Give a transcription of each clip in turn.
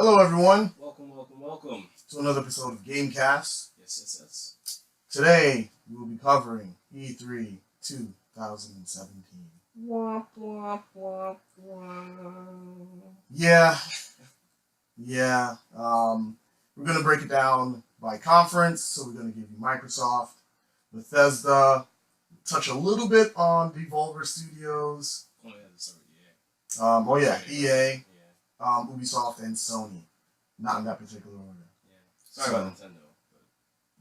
Hello, everyone, Welcome. to another episode of Kast. Yes. Today, we will be covering E3 2017. Yeah. We're going to break it down by conference. So we're going to give you Microsoft, Bethesda, touch a little bit on Devolver Studios. EA, Ubisoft, and Sony. Not in that particular order. Sorry about Nintendo.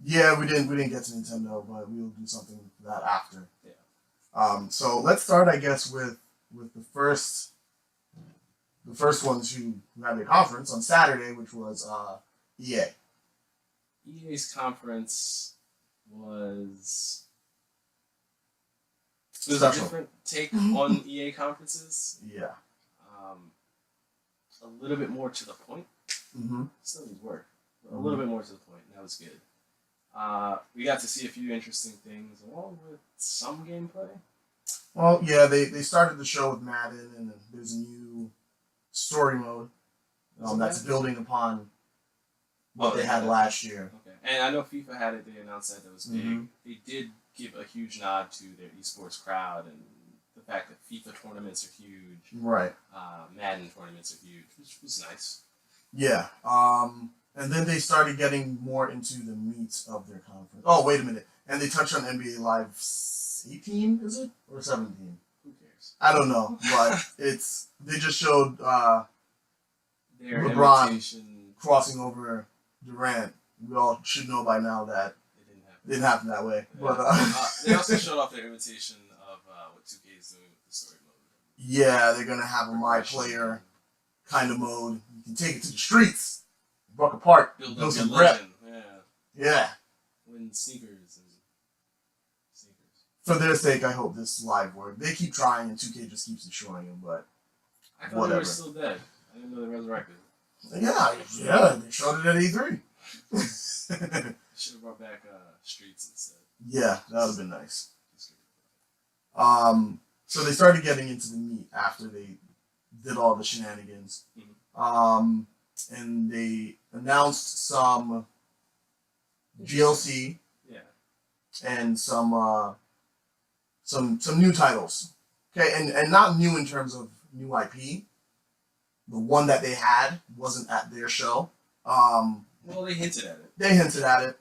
Yeah, we didn't get to Nintendo, but we'll do something for that after. Yeah. So let's start, I guess, with the first ones who had their conference on Saturday, which was EA. EA's conference was a different take on EA conferences. Yeah. A little bit more to the point. Still needs work. A little bit more to the point. That was good. We got to see a few interesting things along with some gameplay. Well, yeah, they started the show with Madden, and there's a new story mode that's building upon what they had last year. Okay, and I know FIFA had it. They announced that was big. They did give a huge nod to their esports crowd and the fact that FIFA tournaments are huge. Right. Madden tournaments are huge, which was nice. Yeah. And then they started getting more into the meat of their conference. Oh, wait a minute. And they touched on NBA Live 18, is it? Or 17? Who cares? I don't know. But they just showed their LeBron crossing over Durant. We all should know by now that it didn't happen that way. Yeah. But they also showed off their imitation of what 2K is doing with the story mode. Yeah, they're going to have a My Player kind of mode. You can take it to the streets, buck apart, build some rep. Yeah. Win sneakers. For their sake, I hope this live works. They keep trying, and 2K just keeps destroying them, but I thought they were still dead. I didn't know they resurrected. Yeah, they showed it at E3. Should have brought back Streets instead. Yeah, that would have been nice. So they started getting into the meat after they did all the shenanigans. And they announced some DLC and some new titles. Okay, and not new in terms of new IP. The one that they had wasn't at their show. Well, they hinted at it.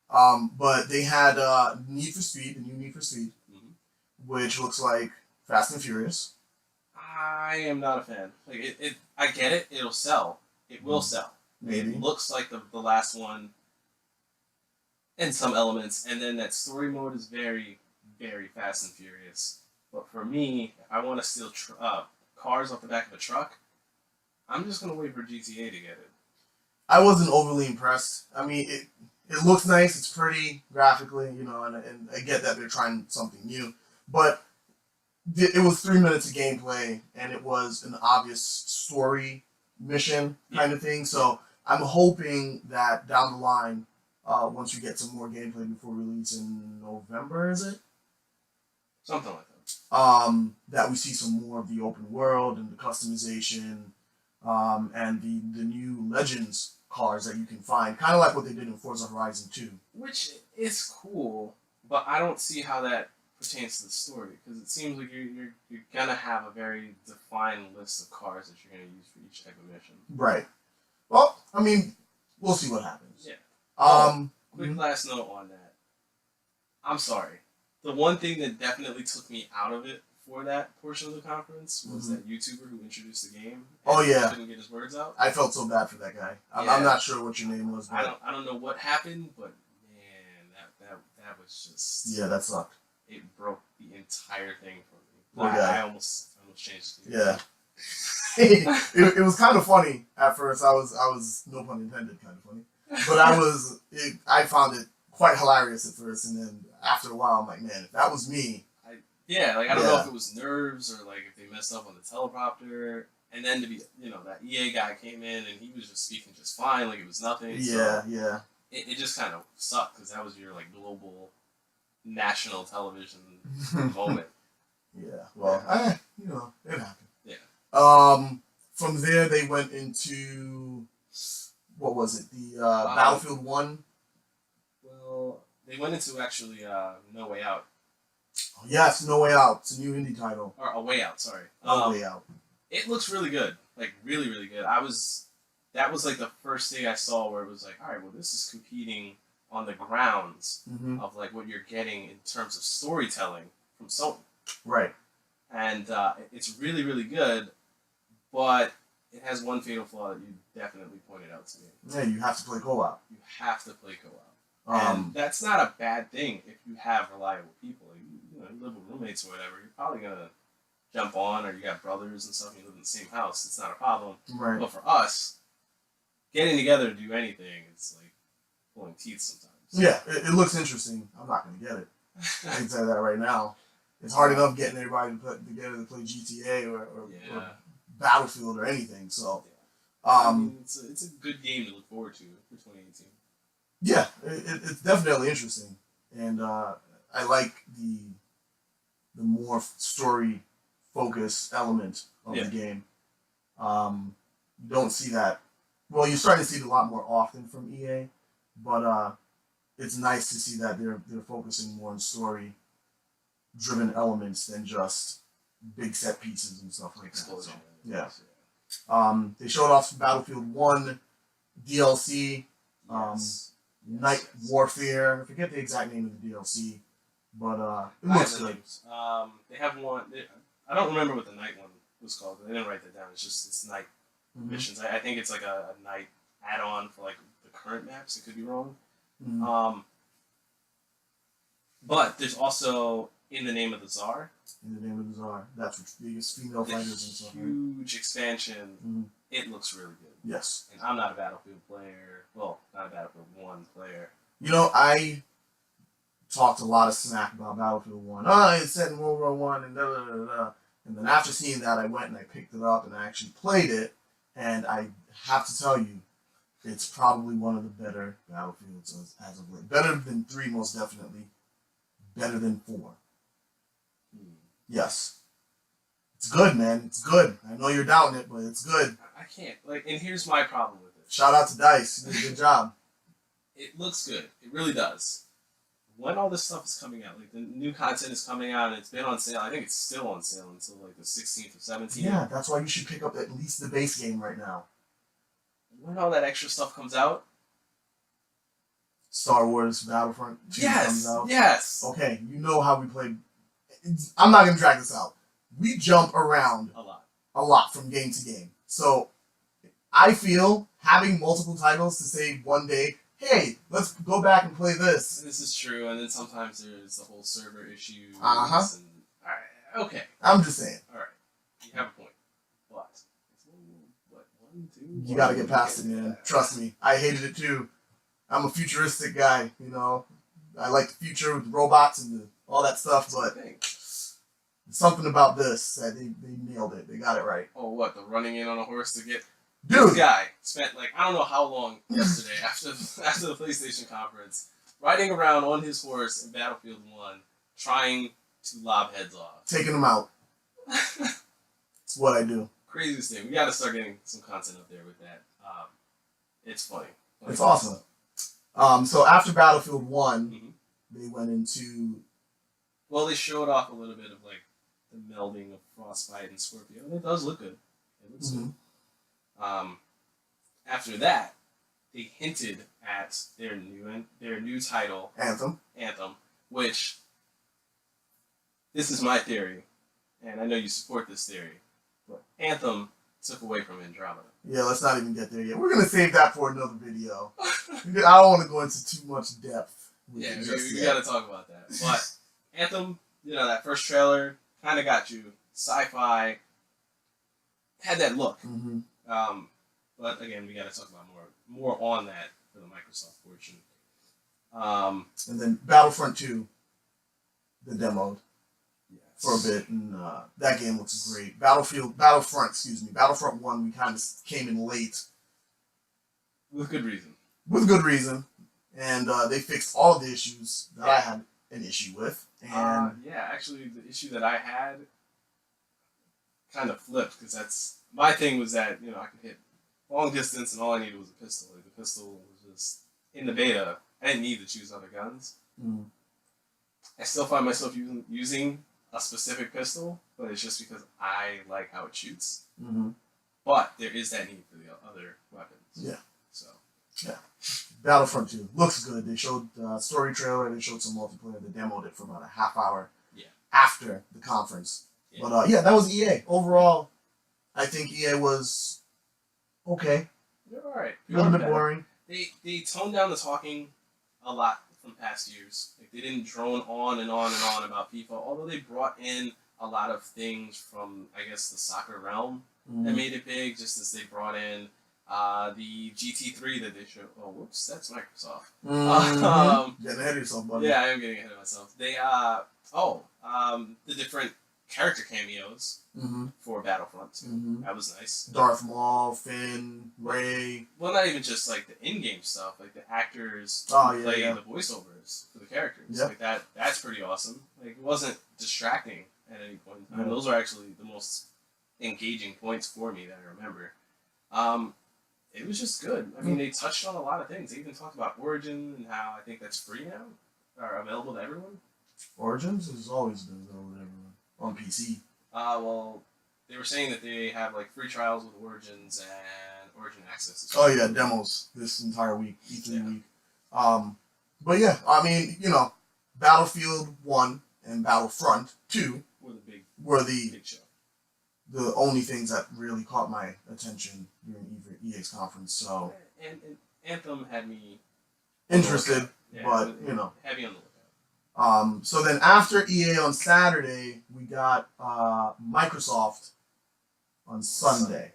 But they had Need for Speed, the new Need for Speed, which looks like Fast and Furious. I am not a fan. I get it. It'll sell. It will sell. Maybe. It looks like the last one in some elements, and then that story mode is very, very Fast and Furious. But for me, if I want to steal cars off the back of a truck, I'm just gonna wait for GTA to get it. I wasn't overly impressed. I mean, it looks nice. It's pretty graphically, and I get that they're trying something new, but it was 3 minutes of gameplay, and it was an obvious story mission kind of thing. So I'm hoping that down the line, once we get some more gameplay before release in November, is it? Something like that. That we see some more of the open world and the customization, and the new Legends cars that you can find, kind of like what they did in Forza Horizon 2. Which is cool, but I don't see how that pertains to the story, because it seems like you're gonna have a very defined list of cars that you're gonna use for each type of mission. Right. Well, I mean, we'll see what happens. Yeah. Quick last note on that. I'm sorry. The one thing that definitely took me out of it for that portion of the conference was that YouTuber who introduced the game. Couldn't get his words out. I felt so bad for that guy. I'm not sure what your name was. But I don't know what happened, but man, that was just that sucked. It broke the entire thing for me. Poor guy. I almost changed the game. Yeah. it was kind of funny at first. I was no pun intended, kind of funny. But I found it quite hilarious at first, and then after a while, I'm like, man, if that was me. I don't know if it was nerves or if they messed up on the teleprompter, and then to be that EA guy came in and he was just speaking just fine, like it was nothing. It just kind of sucked because that was your global national television moment. Yeah, well, it happened. Yeah. From there, they went into what was it? The Battlefield 1? Well, they went into actually No Way Out. Oh, yes, No Way Out. It's a new indie title. Or A Way Out, sorry. A Way Out. It looks really good. Like, really, really good. That was like the first thing I saw where it was like, all right, well, this is competing on the grounds of like what you're getting in terms of storytelling from Sony. Right. And it's really, really good, but it has one fatal flaw that you definitely pointed out to me. Yeah, you have to play co-op. You have to play co-op. And that's not a bad thing if you have reliable people. Like, you live with roommates or whatever, you're probably going to jump on, or you got brothers and stuff, you live in the same house, it's not a problem. Right. But for us, getting together to do anything, it's like pulling teeth sometimes. Yeah, it looks interesting. I'm not going to get it. I can tell you that right now. It's hard enough getting everybody to put together to play GTA or Battlefield or anything. So, I mean, it's a good game to look forward to for 2018. Yeah, it's definitely interesting, and I like the more story focused element of the game. You don't see that. Well, you're starting to see it a lot more often from EA, but it's nice to see that they're focusing more on story driven elements than just big set pieces and stuff like that. So, yeah. They showed off Battlefield 1 DLC, Night Warfare. I forget the exact name of the DLC, but it looks good. They have one. I don't remember what the night one was called. They didn't write that down. It's night missions. I think it's like a night add-on for like the current maps. It could be wrong. But there's also In the Name of the Tsar. In the Name of the Tsar. That's what biggest female fighters and stuff. Huge expansion. It looks really good. Yes. And I'm not a Battlefield player. Well, not a Battlefield 1 player. You know, I talked a lot of smack about Battlefield 1. Oh, it's set in World War One and da da da da. And then after seeing that, I went and I picked it up and I actually played it. And I have to tell you, it's probably one of the better Battlefields as of late. Better than 3, most definitely. Better than 4. Yes. It's good, man. It's good. I know you're doubting it, but it's good. I can't. And here's my problem with it. Shout out to DICE. You did a good job. It looks good. It really does. When all this stuff is coming out, like the new content is coming out and it's been on sale, I think it's still on sale until like the 16th or 17th. Yeah, that's why you should pick up at least the base game right now. When all that extra stuff comes out, Star Wars Battlefront 2 comes out. Yes. Okay, you know how we play. I'm not going to drag this out. We jump around a lot from game to game. So I feel having multiple titles to say one day, hey, let's go back and play this. This is true, and then sometimes there's the whole server issue. Uh-huh. Alright, okay. I'm just saying. Alright, you have a point. But, what, 1, 2... You gotta get past it, man. Trust me. I hated it too. I'm a futuristic guy, you know. I like the future with robots and all that stuff, but something about this, they nailed it. They got it right. Oh, what? The running in on a horse to get... Dude! This guy spent, like, I don't know how long yesterday after the PlayStation conference riding around on his horse in Battlefield 1 trying to lob heads off. Taking them out. It's what I do. Craziest thing. We got to start getting some content up there with that. It's funny. It's awesome. So after Battlefield 1, they went into... Well, they showed off a little bit of, like, the melding of Frostbite and Scorpio. And it does look good. It looks good. After that, they hinted at their new title, Anthem, which, this is my theory, and I know you support this theory, but Anthem took away from Andromeda. Yeah, let's not even get there yet. We're going to save that for another video. I don't want to go into too much depth. Yeah, we got to talk about that. But Anthem, that first trailer kind of got you. Sci-fi, had that look. But again, we got to talk about more on that for the Microsoft portion. And then Battlefront 2, the demoed for a bit, and that game looks great. Battlefront 1, we kind of came in late. With good reason. And they fixed all of the issues that I had an issue with. And actually, the issue that I had kind of flipped, because my thing was that, I could hit long distance, and all I needed was a pistol. Like, the pistol was just in the beta. I didn't need to choose other guns. Mm. I still find myself using a specific pistol, but it's just because I like how it shoots. Mm-hmm. But there is that need for the other weapons. Yeah. So. Yeah. Battlefront 2 looks good. They showed the story trailer. They showed some multiplayer. They demoed it for about a half hour after the conference. Yeah. But yeah, that was EA. Overall, I think EA was okay. They're alright. A little bit boring. They toned down the talking a lot from past years. Like, they didn't drone on and on and on about FIFA, although they brought in a lot of things from, I guess, the soccer realm that made it big, just as they brought in the GT3 that they showed. Oh, whoops, that's Microsoft. Getting ahead of yourself, buddy. Yeah, I am getting ahead of myself. They, the different character cameos for Battlefront 2. That was nice. Darth Maul, Finn, Rey. Well, not even just like the in-game stuff, like the actors who play the voiceovers for the characters. Like that's pretty awesome. Like, it wasn't distracting at any point in time. Those are actually the most engaging points for me that I remember. It was just good. I mean, they touched on a lot of things. They even talked about Origin and how I think that's free now, or available to everyone. Origins has always been available to everyone on PC. Well, they were saying that they have like free trials with Origins and Origin Access. Oh yeah, demos this entire week, E3 week. But yeah, I mean, you know, Battlefield 1 and Battlefront 2 were the big show. The only things that really caught my attention during EA's conference. So and Anthem had me interested, but you know, heavy on the lookout. So then after EA on Saturday, we got Microsoft on Sunday.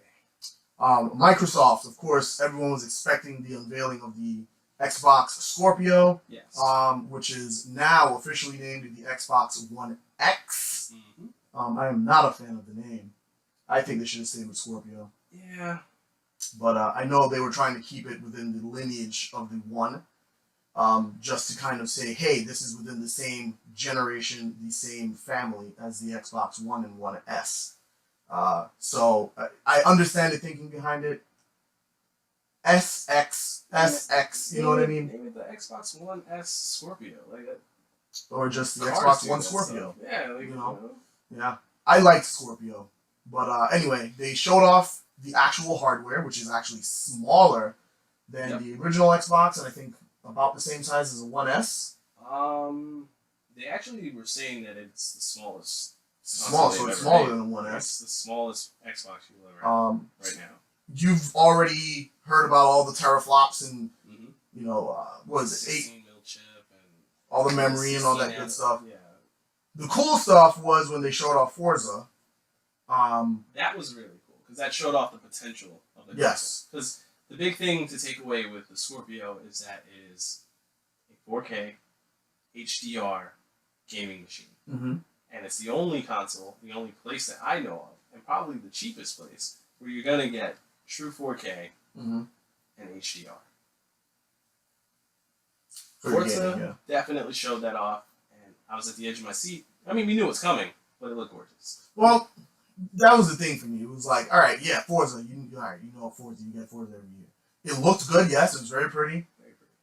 Microsoft, of course, everyone was expecting the unveiling of the Xbox Scorpio, which is now officially named the Xbox One X. I am not a fan of the name. I think they should have stayed with Scorpio. Yeah. But I know they were trying to keep it within the lineage of the One, just to kind of say, hey, this is within the same generation, the same family as the Xbox One and One S. So I understand the thinking behind it. SX, you know what I mean? Maybe the Xbox One S Scorpio, like that. Or just the Xbox One Scorpio. Yeah, like, you know? Yeah. I liked Scorpio. But anyway, they showed off the actual hardware, which is actually smaller than the original Xbox, and I think about the same size as a One S. They actually were saying that it's the smallest. Small, so it's smaller than the One S. It's the smallest Xbox you'll ever have right now. You've already heard about all the teraflops and, you know, what is it, 16 mil chip and all the memory and all that good stuff. Yeah. The cool stuff was when they showed off Forza. That was really cool, because that showed off the potential of the console. Because the big thing to take away with the Scorpio is that it is a 4K HDR gaming machine. And it's the only console, the only place that I know of, and probably the cheapest place, where you're going to get true 4K and HDR. Forza definitely showed that off, and I was at the edge of my seat. I mean, we knew it was coming, but it looked gorgeous. Well, that was the thing for me. It was like, all right, yeah, Forza. You know Forza. You get Forza every year. It looked good, yes. It was very pretty. Very pretty.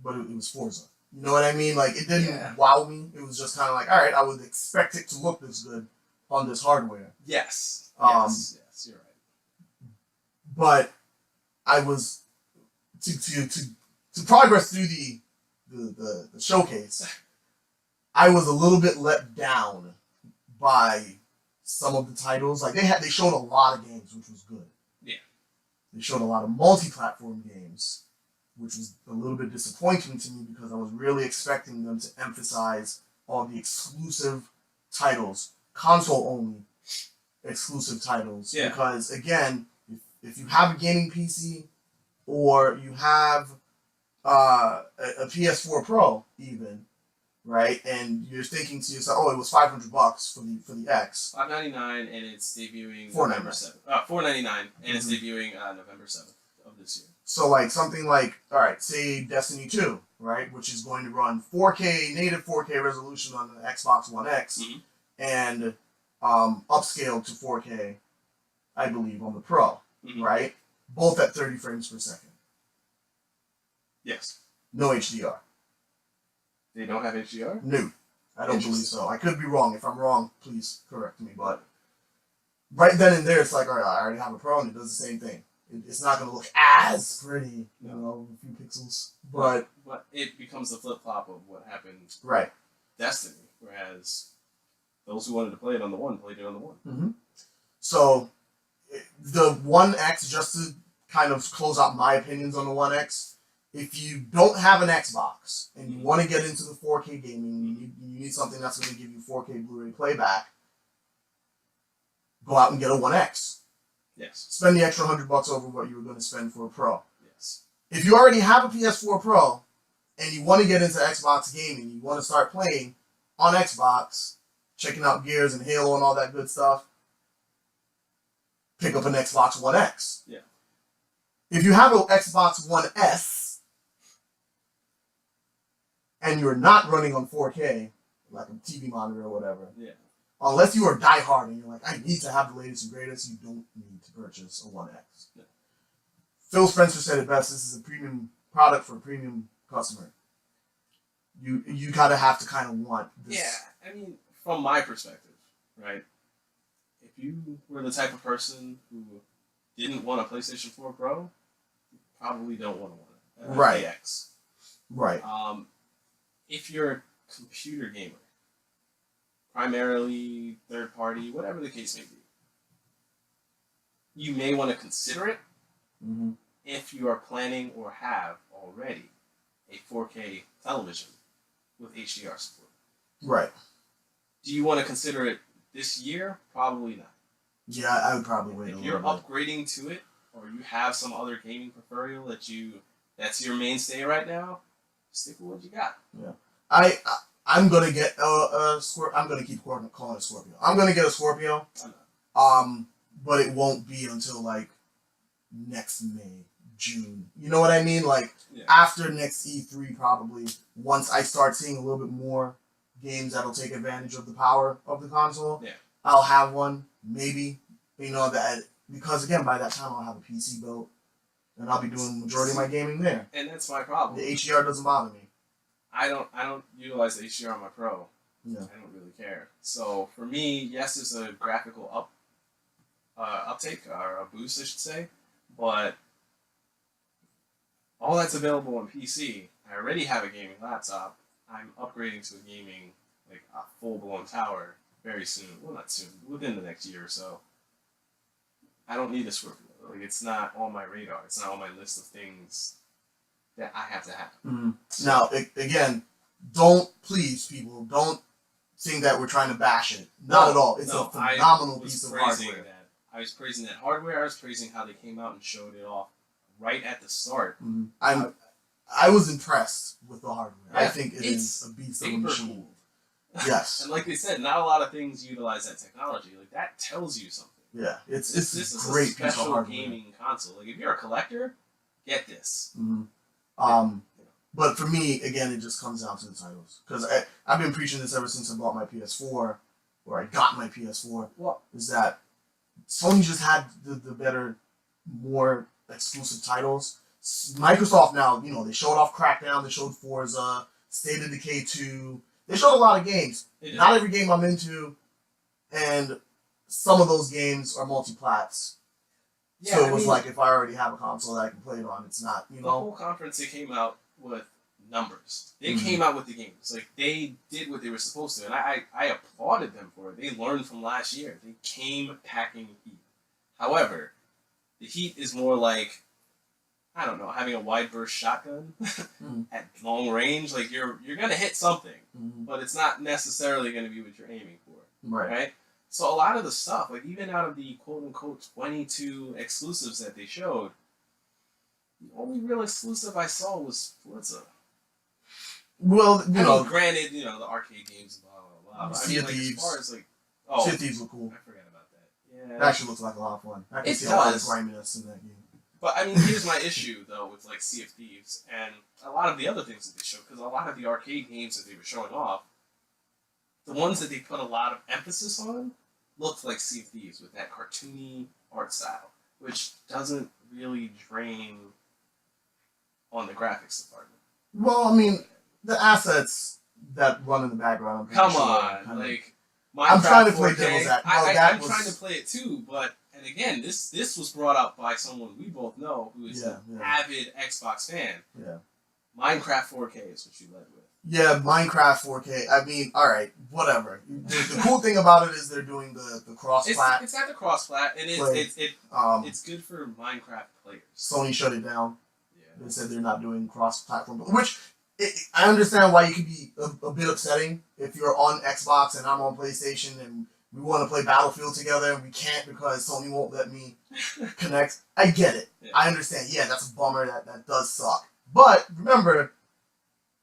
But it was Forza. You know what I mean? Like, it didn't wow me. It was just kind of like, all right, I would expect it to look this good on this hardware. Yes. Yes, you're right. But I was to progress through the showcase. I was a little bit let down by some of the titles. Like they showed a lot of games, which was good. Yeah. They showed a lot of multi-platform games, which was a little bit disappointing to me because I was really expecting them to emphasize all the exclusive titles, console-only exclusive titles. Yeah. Because, again, if you have a gaming PC or you have a PS4 Pro, even, right, and you're thinking to yourself, oh, it was $500 for the X. $599, and it's debuting $499. November 7th. $499, and it's debuting November 7th of this year. So, like, something like, all right, say Destiny 2, right, which is going to run 4K, native 4K resolution on the Xbox One X, and upscaled to 4K, I believe, on the Pro. right? Both at 30 frames per second. Yes. No HDR. They don't have HDR? No. I don't believe so. I could be wrong. If I'm wrong, please correct me. But right then and there, it's like, all right, I already have a Pro and it does the same thing. It's not going to look as pretty, you know, a few pixels. But it becomes the flip-flop of what happened right. Destiny, whereas those who wanted to play it on the One played it on the One. Mm-hmm. So the One X, just to kind of close out my opinions on the One X, if you don't have an Xbox and you want to get into the 4K gaming, you need something that's going to give you 4K Blu-ray playback, go out and get a One X. Yes. Spend the extra $100 over what you were going to spend for a Pro. Yes. If you already have a PS4 Pro and you want to get into Xbox gaming, you want to start playing on Xbox, checking out Gears and Halo and all that good stuff, pick up an Xbox One X. Yeah. If you have an Xbox One S and you're not running on 4K, like a TV monitor or whatever, unless you are diehard and you're like, I need to have the latest and greatest, you don't need to purchase a One X. Yeah. Phil Spencer said it best, this is a premium product for a premium customer. You gotta have to kind of want this. Yeah, I mean, from my perspective, right? If you were the type of person who didn't want a PlayStation 4 Pro, you probably don't want to want it. Right. X. Right. If you're a computer gamer, primarily third party, whatever the case may be, you may want to consider it if you are planning or have already a 4K television with HDR support. Right. Do you want to consider it this year? Probably not. Yeah, I would probably wait a little bit. If you're upgrading to it, or you have some other gaming peripheral that's your mainstay right now, stick with what you got. Yeah. I'm gonna get a Scorpio. I'm gonna keep calling it Scorpio. I'm gonna get a Scorpio. But it won't be until like next May, June. You know what I mean? Like after next E3, probably. Once I start seeing a little bit more games that'll take advantage of the power of the console, I'll have one. Maybe, you know, that because again, by that time I'll have a PC built, and I'll be doing the majority of my gaming there. And that's my problem. The HDR doesn't bother me. I don't utilize the HDR on my Pro. Yeah. I don't really care. So for me, yes, it's a graphical uptake or a boost, I should say, but all that's available on PC. I already have a gaming laptop. I'm upgrading to a gaming, like a full-blown tower very soon. Well, not soon, within the next year or so. I don't need a Scorpio. Like, it's not on my radar. It's not on my list of things that I have to have. So, now, again, please, people, don't think that we're trying to bash it. Not at all. It's a phenomenal piece of hardware. I was praising that hardware. I was praising how they came out and showed it off right at the start. I was impressed with the hardware. Yeah, I think it is a beast of a machine. Cool. Yes. And like they said, not a lot of things utilize that technology. Like, that tells you something. Yeah, it's this a is great a special piece of hardware. gaming console. Like, if you're a collector, get this. But for me, again, it just comes down to the titles. Because I've been preaching this ever since I bought my PS4, or I got my PS4, is that Sony just had the better, more exclusive titles. Microsoft now, you know, they showed off Crackdown, they showed Forza, State of Decay 2. They showed a lot of games. Not every game I'm into, and some of those games are multi-plats. Yeah, so it was like, if I already have a console that I can play it on, it's not, you know. The whole conference, they came out with numbers. They came out with the games. Like, they did what they were supposed to, and I applauded them for it. They learned from last year. They came packing heat. However, the heat is more like, I don't know, having a wide burst shotgun at long range. Like, you're gonna hit something, but it's not necessarily gonna be what you're aiming for. Right? So a lot of the stuff, like even out of the quote-unquote 22 exclusives that they showed, the only real exclusive I saw was Forza. Well, you know, granted, you know, the arcade games, blah, blah, blah. But I mean, like, as far as, like, Sea of Thieves look cool. I forgot about that. Yeah. It actually looks like a lot of fun. I can see a lot of griminess in that game. But, I mean, here's my issue, though, with, like, Sea of Thieves and a lot of the other things that they showed, because a lot of the arcade games that they were showing off, the ones that they put a lot of emphasis on, looked like Sea of Thieves with that cartoony art style. which doesn't really drain on the graphics department. Well, I mean, the assets that run in the background. Come on, like Minecraft I'm trying to play 4K, devil's advocate. I'm trying to play it too, but and again, this was brought up by someone we both know who is an avid Xbox fan. Yeah. Minecraft 4K is what you led with. Yeah, Minecraft 4K. I mean, all right, whatever. The cool thing about it is they're doing the cross-plat. It's got the cross-plat, and it's good for Minecraft players. Sony shut it down. Yeah. They said they're not doing cross-platform, which I understand why you could be a bit upsetting if you're on Xbox and I'm on PlayStation and we want to play Battlefield together and we can't because Sony won't let me connect. I get it. Yeah. I understand. Yeah, that's a bummer. That does suck. But remember,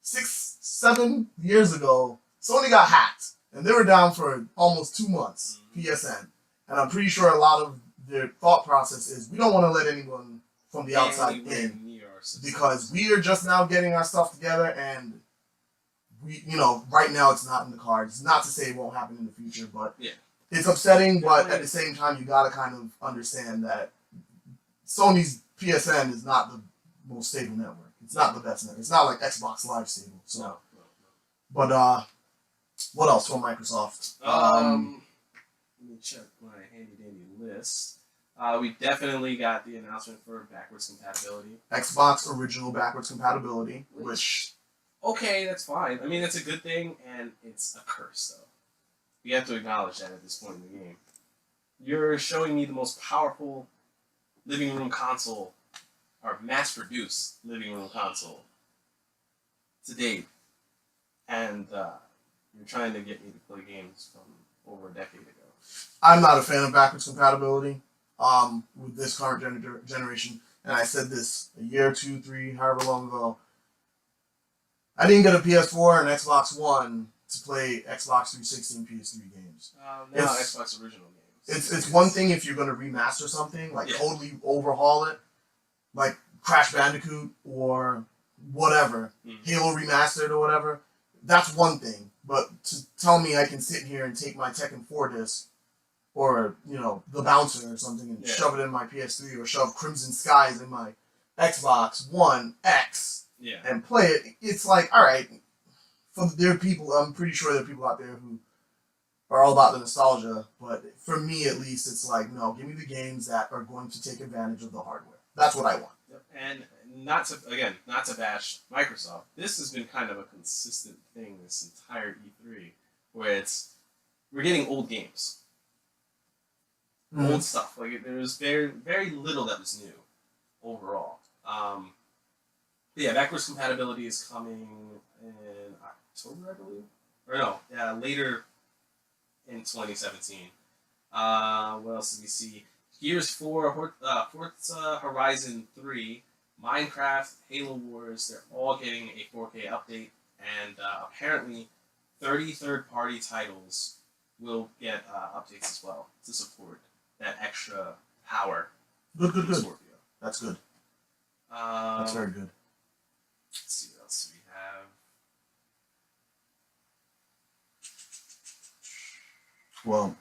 6-7 years ago, Sony got hacked, and they were down for almost 2 months, PSN. And I'm pretty sure a lot of their thought process is, we don't want to let anyone from the outside in, because we are just now getting our stuff together, and we, right now it's not in the cards. Not to say it won't happen in the future, but it's upsetting, but at the same time, you gotta kind of understand that Sony's PSN is not the most stable network. It's not the best network. It's not like Xbox Live stable. So, no. But what else from Microsoft? Let me check my handy dandy list. We definitely got the announcement for backwards compatibility. Xbox original backwards compatibility, which okay, that's fine. I mean, that's a good thing, and it's a curse, though. We have to acknowledge that at this point in the game. You're showing me the most powerful living room console, or mass-produced living room console to date, and you're trying to get me to play games from over a decade ago. I'm not a fan of backwards compatibility with this current generation, and I said this a year, 2, 3, however long ago. I didn't get a PS4 and Xbox One to play Xbox 360 and PS3 games. No, Xbox original games. It's one thing if you're going to remaster something, like totally overhaul it, like Crash Bandicoot or whatever, Halo Remastered or whatever. That's one thing. But to tell me I can sit here and take my Tekken 4 disc or, The Bouncer or something and shove it in my PS3 or shove Crimson Skies in my Xbox One X and play it, it's like, all right, there are people, I'm pretty sure there are people out there who are all about the nostalgia, but for me at least, it's like, no, give me the games that are going to take advantage of the hardware. That's what I want. And not to bash Microsoft, this has been kind of a consistent thing this entire E3, where we're getting old games. Old stuff. Like, there's very, very little that was new overall. Backwards compatibility is coming in October, I believe. Or no, later in 2017. What else did we see? Gears 4, Forza Horizon 3, Minecraft, Halo Wars, they're all getting a 4K update, and apparently 30 third-party titles will get updates as well to support that extra power. Good. Scorpio. That's good. That's very good. Let's see what else we have. Well,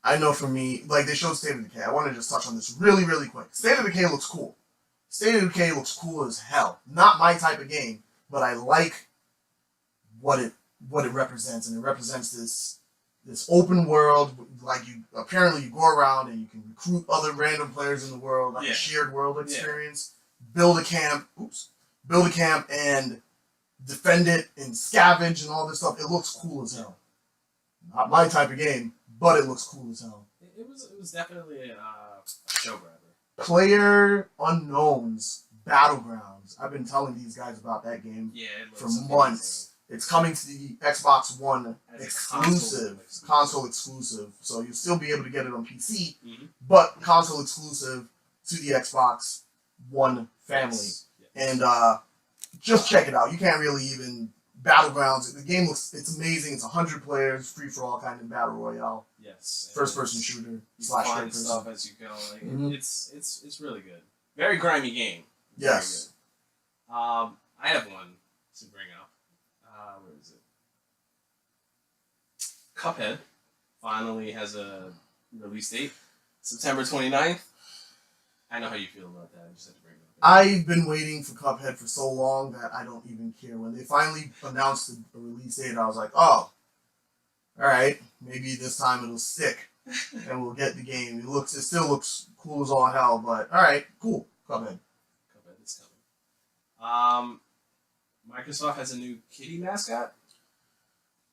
I know for me, like, they showed State of Decay. I want to just touch on this really, really quick. State of Decay looks cool. State of Decay looks cool as hell. Not my type of game, but I like what it represents, and it represents this open world. Like, you go around and you can recruit other random players in the world, like a shared world experience. Build a camp and defend it and scavenge and all this stuff. It looks cool as hell. Not my type of game, but it looks cool as hell. It was definitely a show grabber. Player Unknown's Battlegrounds. I've been telling these guys about that game for months. It's coming to the Xbox One exclusive, console exclusive. So you'll still be able to get it on PC, but console exclusive to the Xbox One family. Yes. And just check it out. You can't really even Battlegrounds. The game it's amazing. It's 100 players, free for all kind of battle royale. Yes. First person shooter. You find stuff as you go. Like, it's really good. Very grimy game. Yes. I have one to bring up. Where is it? Cuphead finally has a release date. September 29th. I know how you feel about that. I just had to bring it up. I've been waiting for Cuphead for so long that I don't even care. When they finally announced a release date, I was like, oh, alright, maybe this time it'll stick and we'll get the game. It still looks cool as all hell, but alright, cool. Cuphead. Cuphead is coming. Microsoft has a new kitty mascot.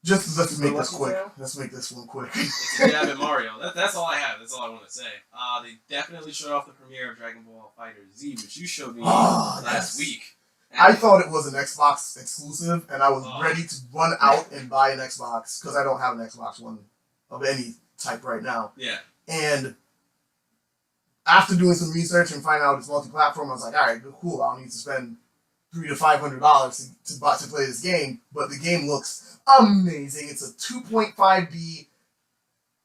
Just let's make this quick. Let's make this one quick. It's a jab at Mario. That's all I have. That's all I want to say. They definitely showed off the premiere of Dragon Ball FighterZ, which you showed me last week. And I thought it was an Xbox exclusive, and I was ready to run out and buy an Xbox because I don't have an Xbox One of any type right now. Yeah. And after doing some research and finding out it's multi-platform, I was like, all right, cool. I don't need to spend $300 to $500 to play this game, but the game looks amazing. It's a 2.5D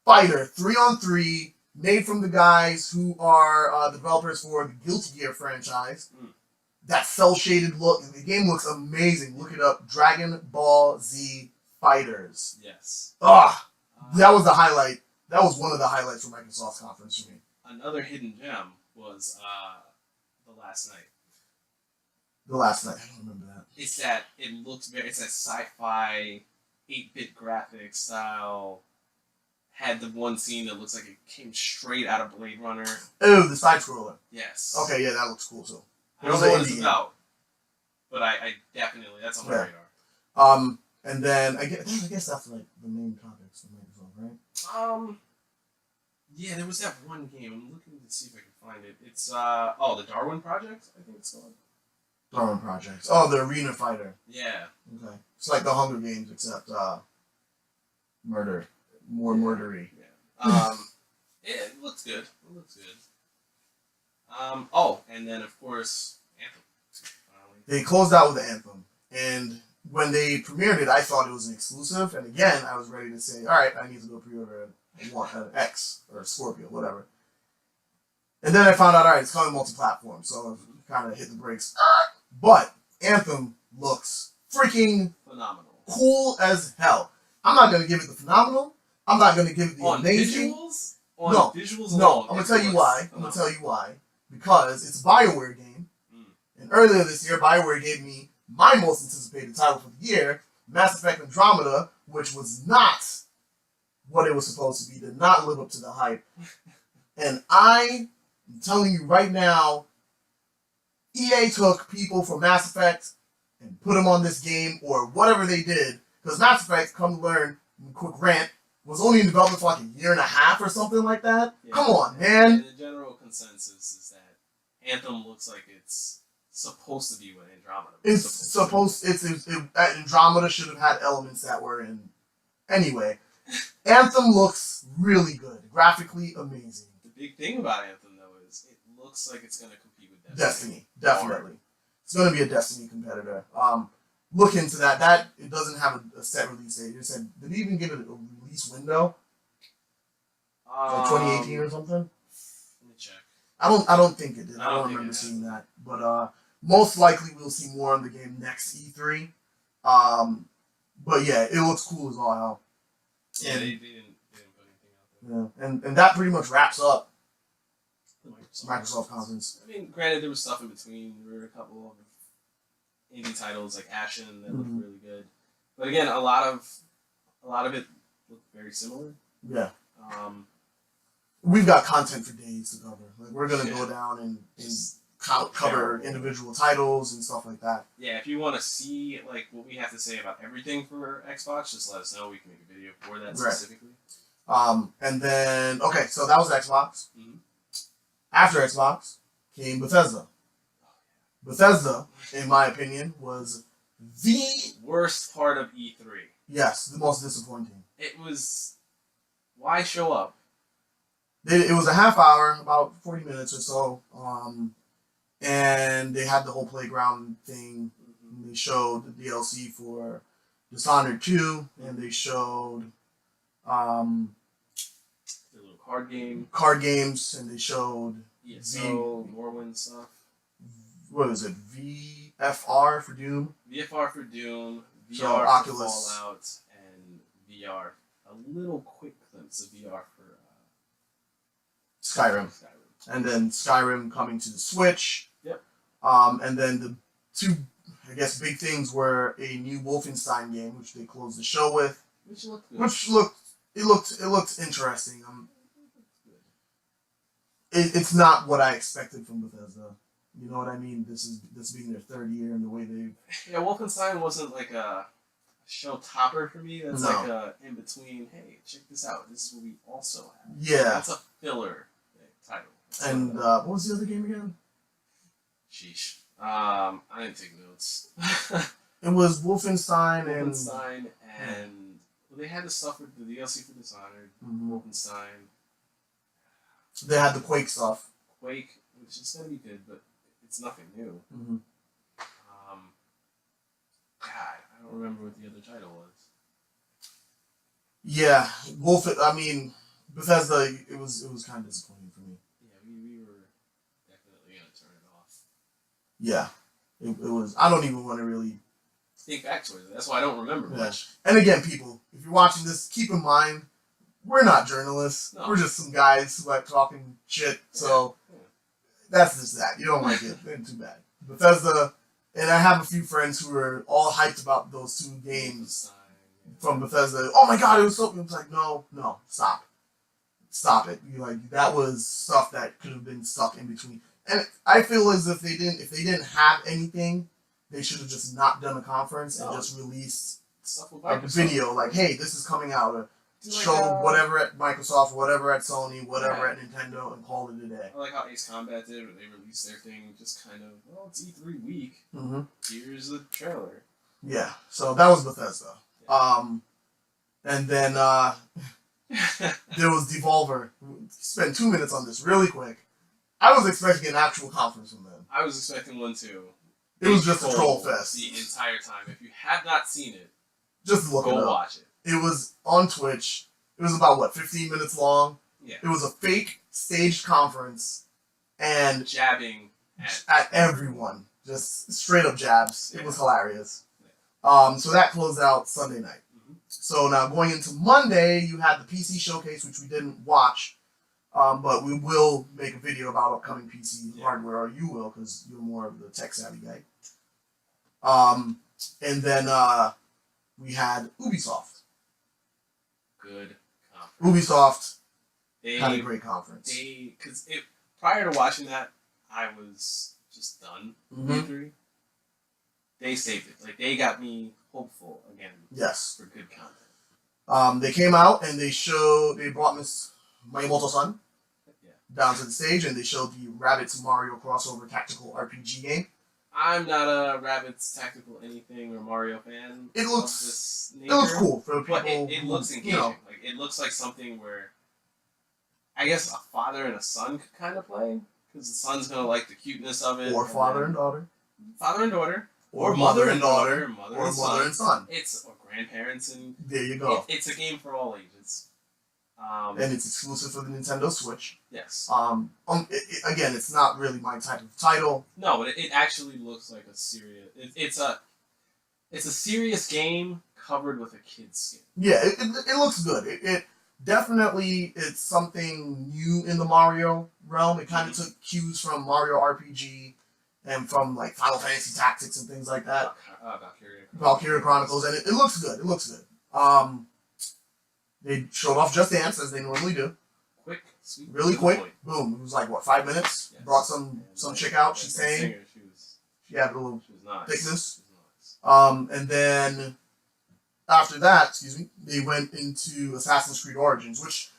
fighter, 3-on-3, made from the guys who are developers for the Guilty Gear franchise. That cel-shaded look. The game looks amazing. Look it up. Dragon Ball Z Fighters. Yes. That was the highlight. That was one of the highlights from Microsoft's conference for me. Another hidden gem was The Last Night. The Last Night. I don't remember that. It's that sci-fi 8-bit graphic style. Had the one scene that looks like it came straight out of Blade Runner. Oh, the side scroller. Yes. Okay, yeah, that looks cool too. I don't know what it's about, but I definitely, that's on my radar. And then I guess that's like the main topics of Microsoft, right? Yeah, there was that one game. I'm looking to see if I can find it. It's the Darwin Project, I think it's called. Darwin Project. Oh, the Arena Fighter. Yeah. Okay. It's like the Hunger Games except murder. More murdery. Yeah. It looks good. It looks good. And then of course Anthem. They closed out with Anthem, and when they premiered it, I thought it was an exclusive, and again, I was ready to say, all right, I need to go pre-order an X or a Scorpio, whatever. And then I found out, all right, it's coming multi-platform, so I kind of hit the brakes. But Anthem looks freaking phenomenal, cool as hell. I'm not gonna give it the phenomenal. I'm not gonna give it the amazing. Visuals? Visuals alone, no. I'm gonna tell you why. I'm gonna tell you why. Because it's a BioWare game, and earlier this year, BioWare gave me my most anticipated title for the year, Mass Effect Andromeda, which was not what it was supposed to be. Did not live up to the hype. And I am telling you right now, EA took people from Mass Effect and put them on this game, or whatever they did. Because Mass Effect, come to learn, quick rant, was only in development for like a year and a half or something like that. Yeah. Come on, man. And the general consensus is that Anthem looks like it's supposed to be what Andromeda was. Andromeda should have had elements that were in. Anyway, Anthem looks really good. Graphically amazing. The big thing about Anthem, though, is it looks like it's going to compete with Destiny. Definitely. It's going to be a Destiny competitor. Look into that. It doesn't have a set release date. It said, did they even give it a release window? Like 2018 or something? Let me check. I don't think it did. I don't remember seeing that. But most likely we'll see more on the game next E3. But yeah, it looks cool as all hell. Yeah, they didn't put anything out there. Yeah, and that pretty much wraps up the Microsoft conference. I mean, granted, there was stuff in between. There were a couple of indie titles like Ashen that looked really good, but again, a lot of it looked very similar. Yeah. We've got content for days to cover. Like we're gonna go down and cover individual titles and stuff like that. Yeah, if you want to see like what we have to say about everything for Xbox, just let us know. We can make a video for that specifically. And then so that was Xbox. Mm-hmm. After Xbox came Bethesda. Bethesda, in my opinion, was the worst part of E3. Yes, the most disappointing. It was. Why show up? It was a half hour, about 40 minutes or so, and they had the whole playground thing. And they showed the DLC for Dishonored 2, and they showed the little card games, and they showed ESO, Morrowind stuff. What was it? VFR for Doom? VFR for Doom, VR so, for Oculus. Fallout, and VR. A little quick glimpse of VR for Skyrim. and then Skyrim coming to the Switch. Yep. And then the two, I guess, big things were a new Wolfenstein game, which they closed the show with. Which looked good. It looked interesting. It's not what I expected from Bethesda. You know what I mean? This being their third year and the way they. Yeah, Wolfenstein wasn't like a show topper for me. That's like a in between. Hey, check this out. This is what we also have. Yeah. That's a filler title. And what was the other game again? Sheesh. I didn't take notes. It was Wolfenstein and well, they had the stuff with the DLC for Dishonored. Wolfenstein. They had the Quake stuff. Quake, which is gonna be good, but it's nothing new. God, I don't remember what the other title was. Yeah, Bethesda. It was kind of disappointing for me. Yeah, we were definitely gonna turn it off. Yeah, it was. I don't even want to really think back towards it. That's why I don't remember much. And again, people, if you're watching this, keep in mind we're not journalists. No. We're just some guys who like talking shit. So that's just that. You don't like it, then too bad. Bethesda, and I have a few friends who are all hyped about those two games from Bethesda. Oh my god, it was so. It's like no, stop it. You like that was stuff that could have been stuck in between. And I feel as if they didn't have anything, they should have just not done a conference and just released like a video like, hey, this is coming out. Or show whatever at Microsoft, whatever at Sony, whatever at Nintendo, and call it a day. I like how Ace Combat did, where they released their thing just kind of, well, it's E3 week. Here's the trailer. Yeah, so that was Bethesda. Yeah. And then there was Devolver. Spend 2 minutes on this really quick. I was expecting an actual conference from them. I was expecting one too. It was just a troll fest the entire time. If you have not seen it, just look it up. Go watch it. It was on Twitch. It was about 15 minutes long. Yeah. It was a fake staged conference and jabbing at everyone, just straight up jabs. It was hilarious. Yeah. So that closed out Sunday night. So now going into Monday, you had the PC showcase, which we didn't watch. But we will make a video about upcoming PC hardware, or you will, because you're more of the tech-savvy guy. And then we had Ubisoft. Good conference. Ubisoft had a great conference. Because prior to watching that, I was just done with E3. They saved it. Like, they got me hopeful again. Yes. For good content. They came out and they brought Miss Miyamoto-san down to the stage, and they showed the Rabbids Mario crossover tactical RPG game. I'm not a Rabbids tactical anything or Mario fan. It looks cool for people. But it looks engaging. You know. Like it looks like something where I guess a father and a son could kind of play, because the son's gonna like the cuteness of it. Or father and daughter. Father and daughter. Or mother and daughter. Mother and son. Or grandparents and. There you go. It's a game for all ages. And it's exclusive for the Nintendo Switch. Yes. Again, it's not really my type of title. No, but it actually looks like a serious. It's a serious game covered with a kid's skin. Yeah, it looks good. It definitely it's something new in the Mario realm. It kind of took cues from Mario RPG and from like Final Fantasy Tactics and things like that. Valkyria Chronicles, and it looks good. It looks good. They showed off Just Dance, as they normally do. Quick, sweet. Really quick. Boom. It was like, 5 minutes? Yes. Brought some chick out. She sang. She had a little thickness. Nice. And then, after that, they went into Assassin's Creed Origins, which...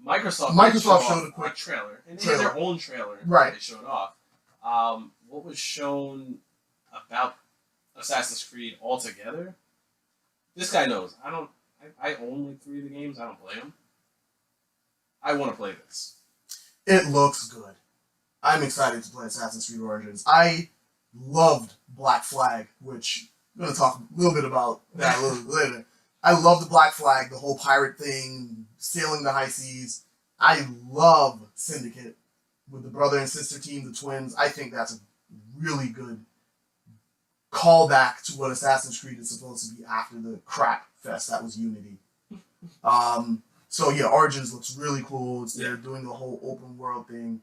Microsoft showed a quick trailer. And they had their own trailer. Right. They showed off. What was shown about Assassin's Creed altogether? This guy knows. I own like 3 of the games. I don't play them. I want to play this. It looks good. I'm excited to play Assassin's Creed Origins. I loved Black Flag, which I'm going to talk a little bit about that a little bit later. I love the Black Flag, the whole pirate thing, sailing the high seas. I love Syndicate with the brother and sister team, the twins. I think that's a really good callback to what Assassin's Creed is supposed to be after the crap fest that was Unity. So yeah, Origins looks really cool. They're doing the whole open world thing.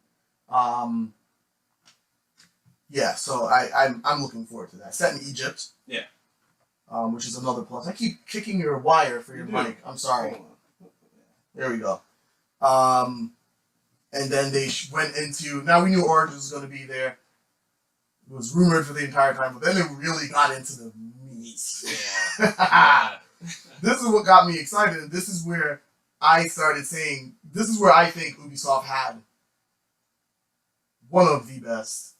Yeah, so I'm looking forward to that. Set in Egypt. Yeah. Which is another plus. I keep kicking your wire for your mic. I'm sorry. There we go. And then they went into. Now we knew Origins was going to be there. It was rumored for the entire time, but then they really got into the meat. Yeah. This is what got me excited, and this is where I started saying, this is where I think Ubisoft had one of the best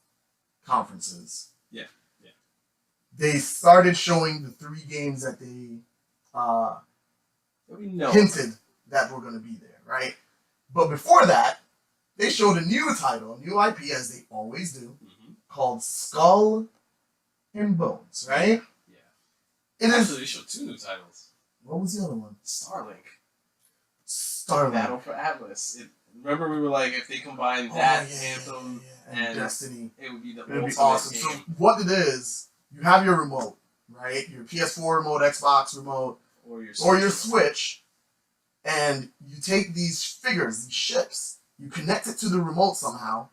conferences. Yeah. They started showing the 3 games that they hinted that were going to be there, right? But before that, they showed a new title, a new IP, as they always do, called Skull and Bones, right? Yeah. Actually, they showed 2 new titles. What was the other one? Starlink. Battle for Atlas. Remember, we were like, if they combine that Anthem and Destiny, it would be the it'd be ultimate awesome. game. So what it is, you have your remote, right? Your PS4 remote, Xbox remote, or your Switch, and you take these figures, these ships, you connect it to the remote somehow,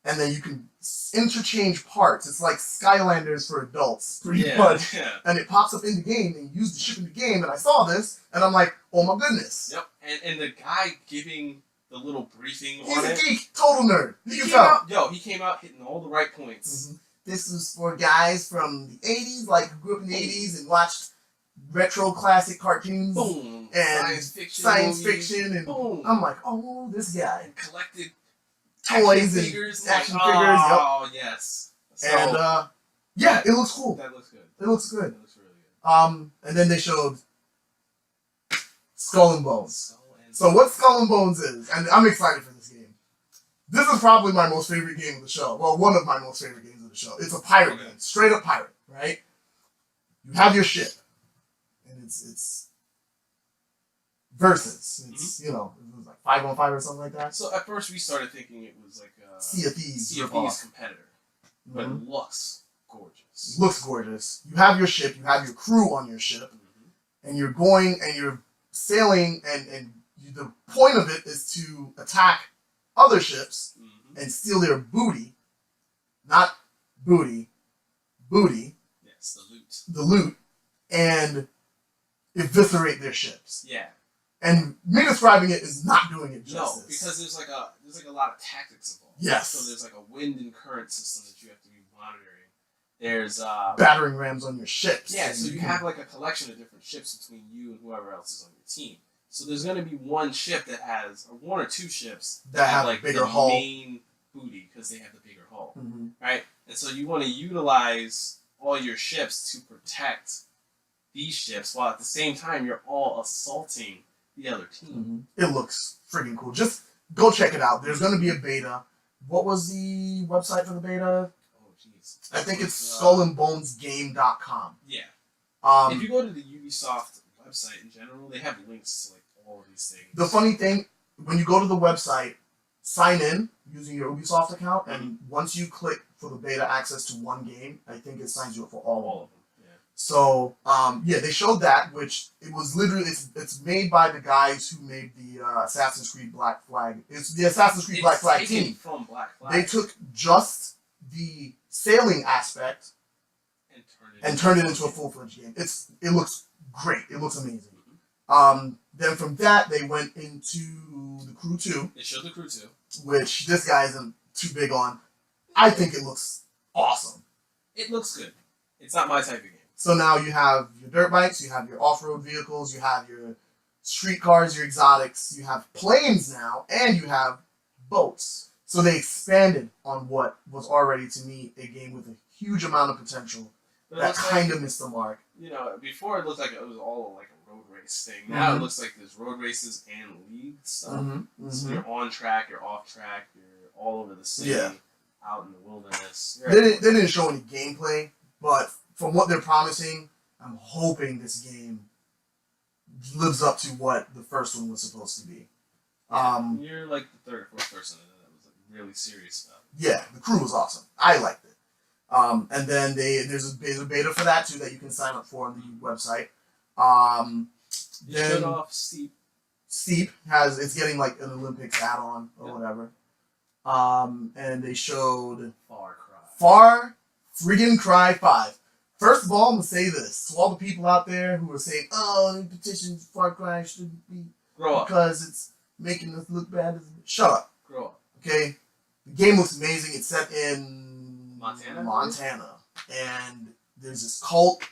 and then you can interchange parts. It's like Skylanders for adults, pretty much. Yeah. And it pops up in the game, and you use the ship in the game, and I saw this, and I'm like, oh my goodness. Yep, and the guy giving the little briefing He's on a it. geek, total nerd. He came out hitting all the right points. Mm-hmm. This is for guys from the 80s, like who grew up in the 80s and watched retro classic cartoons. Boom. And science fiction. And boom. I'm like, oh, this guy. And collected toys and figures, action like, figures. Oh, yes. So, and, yeah, it looks cool. That looks good. It looks good. It looks really good. And then they showed Skull and Bones. So what Skull and Bones is, and I'm excited for this game. This is probably my most favorite game of the show. Well, one of my most favorite games of the show. It's a pirate game, straight up pirate, right? You have your ship, and it's versus. It's it was like 5-on-5 or something like that. So at first we started thinking it was like a Sea of Thieves competitor, but it looks gorgeous. Looks gorgeous. You have your ship, you have your crew on your ship, and you're going and you're sailing, and the point of it is to attack other ships and steal their booty. Not booty. Yes, the loot. The loot. And eviscerate their ships. Yeah. And me describing it is not doing it justice. No, because there's like a lot of tactics involved. Yes. So there's like a wind and current system that you have to be monitoring. There's battering rams on your ships. Yeah, so you have like a collection of different ships between you and whoever else is on your team. So there's going to be one ship that has, or 1 or 2 ships that have like bigger the hull. Main booty because they have the bigger hull, right? And so you want to utilize all your ships to protect these ships, while at the same time you're all assaulting the other team. It looks freaking cool. Just go check it out. There's going to be a beta. What was the website for the beta? Oh, jeez. I think it's skullandbonesgame.com. Yeah. If you go to the Ubisoft website in general, they have links to like all of these things. The funny thing, when you go to the website, sign in using your Ubisoft account, and once you click for the beta access to one game, I think it signs you up for all of them. Yeah. So, they showed that, which it was literally, it's made by the guys who made the Assassin's Creed Black Flag. It's the Assassin's Creed Black Flag team. From Black Flag. They took just the sailing aspect and turned it into a full-fledged game. It looks great. It looks amazing. Then from that, they went into the Crew 2. They showed the Crew 2. Which this guy isn't too big on. I think it looks awesome. It looks good. It's not my type of game. So now you have your dirt bikes, you have your off-road vehicles, you have your street cars, your exotics, you have planes now, and you have boats. So they expanded on what was already, to me, a game with a huge amount of potential that kind of missed the mark. Before it looked like it was all like a road race thing. Now it looks like there's road races and league stuff. So you're on track, you're off track, you're all over the city, out in the wilderness. They didn't show any gameplay, but from what they're promising, I'm hoping this game lives up to what the first one was supposed to be. You're like the third or fourth person that was like really serious about it. Yeah, the crew was awesome. I liked it. And then there's a beta for that too that you can sign up for on the website. They showed off Steep. Steep it's getting like an Olympics add-on or whatever. And they showed Far friggin' Cry 5. First of all, I'm gonna say this to all the people out there who are saying, "Oh, the petition Far Cry shouldn't be because it's making us look bad." Shut up. Grow up. Okay, the game looks amazing. It's set in Montana, and there's this cult,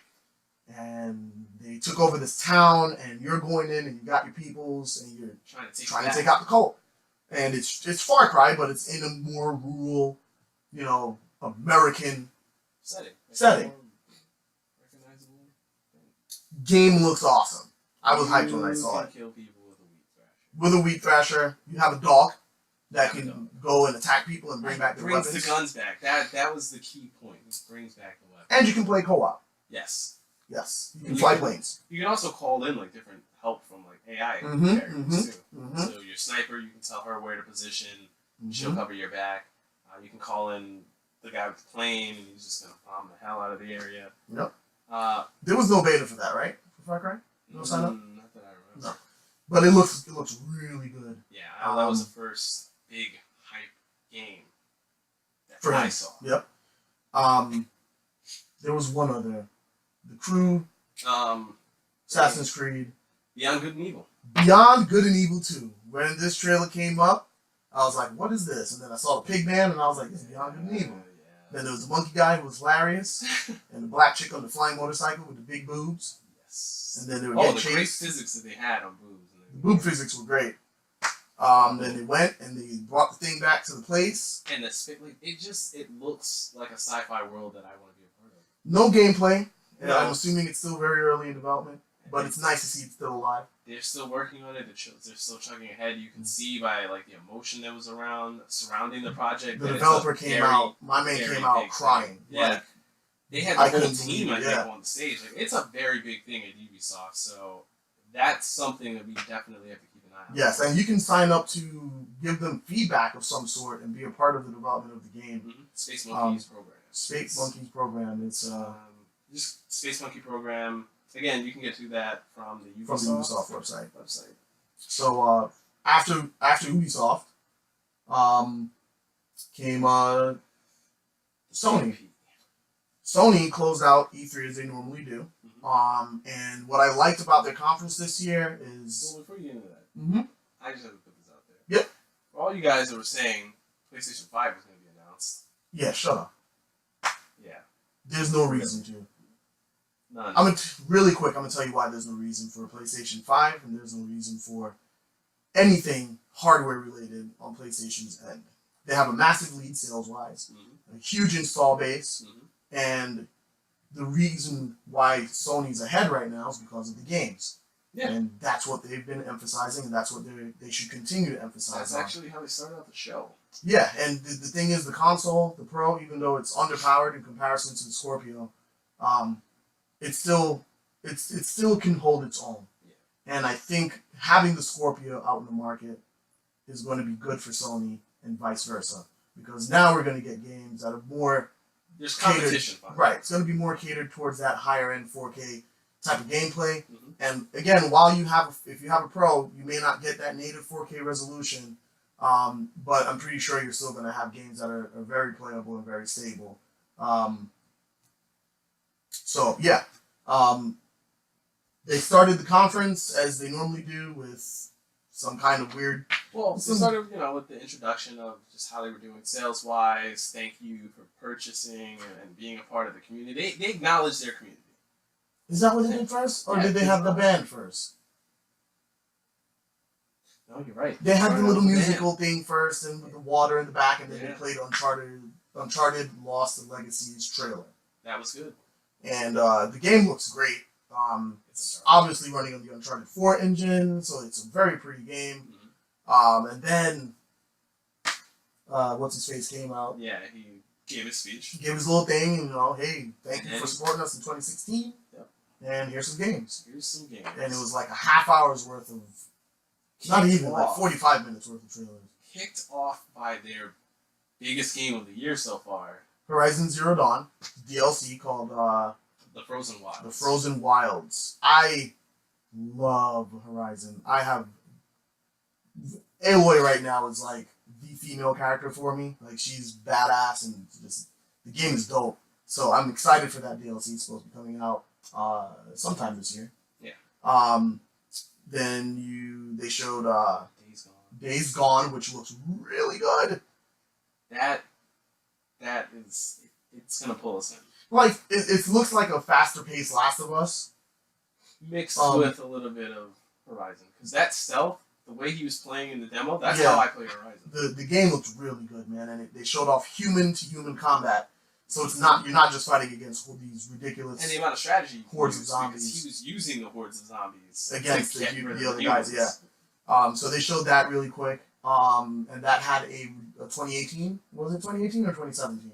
and they took over this town, and you're going in, and you got your peoples, and you're trying to take out the cult. And it's Far Cry, but it's in a more rural, American setting. Recognizable. Game looks awesome. I was hyped when I saw it. Kill people with a weed thrasher. With a weed thrasher, you have a dog that can go and attack people and bring back their weapons. Brings the guns back. That was the key point. It brings back the weapons. And you can play co-op. Yes. Yes. You can fly planes. You can also call in different help from AI characters too. So your sniper, you can tell her where to position. She'll cover your back. You can call in the guy with the plane, and he's just gonna bomb the hell out of the area. Yep. There was no beta for that, right? For Far Cry? No sign up? Not that I remember. No. But it looks really good. Yeah, that was the first big hype game that I saw. Yep. There was one other. The Crew. Assassin's Creed. Beyond Good and Evil. Beyond Good and Evil 2. When this trailer came up, I was like, what is this? And then I saw the pig man, and I was like, this is Beyond Good and Evil. Then there was the monkey guy who was hilarious, and the black chick on the flying motorcycle with the big boobs. Yes. And then they would get the great physics that they had on boobs. The boob physics were great. Then they went and they brought the thing back to the place. And it looks like a sci-fi world that I want to be a part of. No gameplay. And I'm assuming it's still very early in development, but it's nice to see it's still alive. They're still working on it. They're still chugging ahead. You can see by the emotion that was surrounding the project. The developer came out. My man came out crying. Yeah, they had the whole team. I think on the stage. It's a very big thing at Ubisoft. So that's something that we definitely have to keep an eye on. Yes, and you can sign up to give them feedback of some sort and be a part of the development of the game. Space Monkeys program. Space Monkeys program. It's just Space Monkey program. Again, you can get to that from the Ubisoft website. So after Ubisoft, came Sony. Sony closed out E3 as they normally do. And what I liked about their conference this year is... Well, before you get into that, I just have to put this out there. Yep. For all you guys that were saying PlayStation 5 was going to be announced. Yeah, shut up. Yeah. There's no reason to. None. Really quick, I'm going to tell you why there's no reason for a PlayStation 5, and there's no reason for anything hardware-related on PlayStation's end. They have a massive lead sales-wise, a huge install base, and the reason why Sony's ahead right now is because of the games. Yeah. And that's what they've been emphasizing, and that's what they should continue to emphasize. That's actually how they started out the show. Yeah, and the thing is, the console, the Pro, even though it's underpowered in comparison to the Scorpio, it still can hold its own. Yeah. And I think having the Scorpio out in the market is going to be good for Sony and vice versa, because now we're going to get games that are more there's competition. Right, it's going to be more catered towards that higher end 4K type of gameplay. And again, if you have a Pro, you may not get that native 4K resolution, but I'm pretty sure you're still going to have games that are very playable and very stable. So yeah, they started the conference as they normally do with some kind of weird. Well, they started with the introduction of just how they were doing sales wise. Thank you for purchasing and being a part of the community. They acknowledged their community. Is that what they did first, or did they have the band first? No, you're right. They had the little musical thing first, and with the water in the back, and then they played Uncharted Lost and Legacy's trailer. That was good. And the game looks great. It's obviously running on the Uncharted 4 engine, so it's a very pretty game. And then, what's-his-face came out. Yeah, he gave his speech. Gave his little thing, hey, thank you for supporting us in 2016. Yep. And here's some games. And it was like a half hour's worth of, not even, like 45 minutes worth of trailers. Kicked off by their biggest game of the year so far. Horizon Zero Dawn, DLC called The Frozen Wilds. The Frozen Wilds. I love Horizon. I have Aloy right now is like the female character for me. Like, she's badass, and just the game is dope. So I'm excited for that DLC. It's supposed to be coming out sometime this year. Yeah. Then they showed Days Gone. Days Gone, which looks really good. That is, it's gonna pull us in. Like, it looks like a faster paced Last of Us. Mixed with a little bit of Horizon. Because that stealth, the way he was playing in the demo, that's how I play Horizon. The game looks really good, man, and they showed off human to human combat. So it's not, you're not just fighting against these ridiculous, and the amount of strategy hordes of zombies. He was using the hordes of zombies against the other guys. Yeah. So they showed that really quick. And that had a 2018. Was it 2018 or 2017?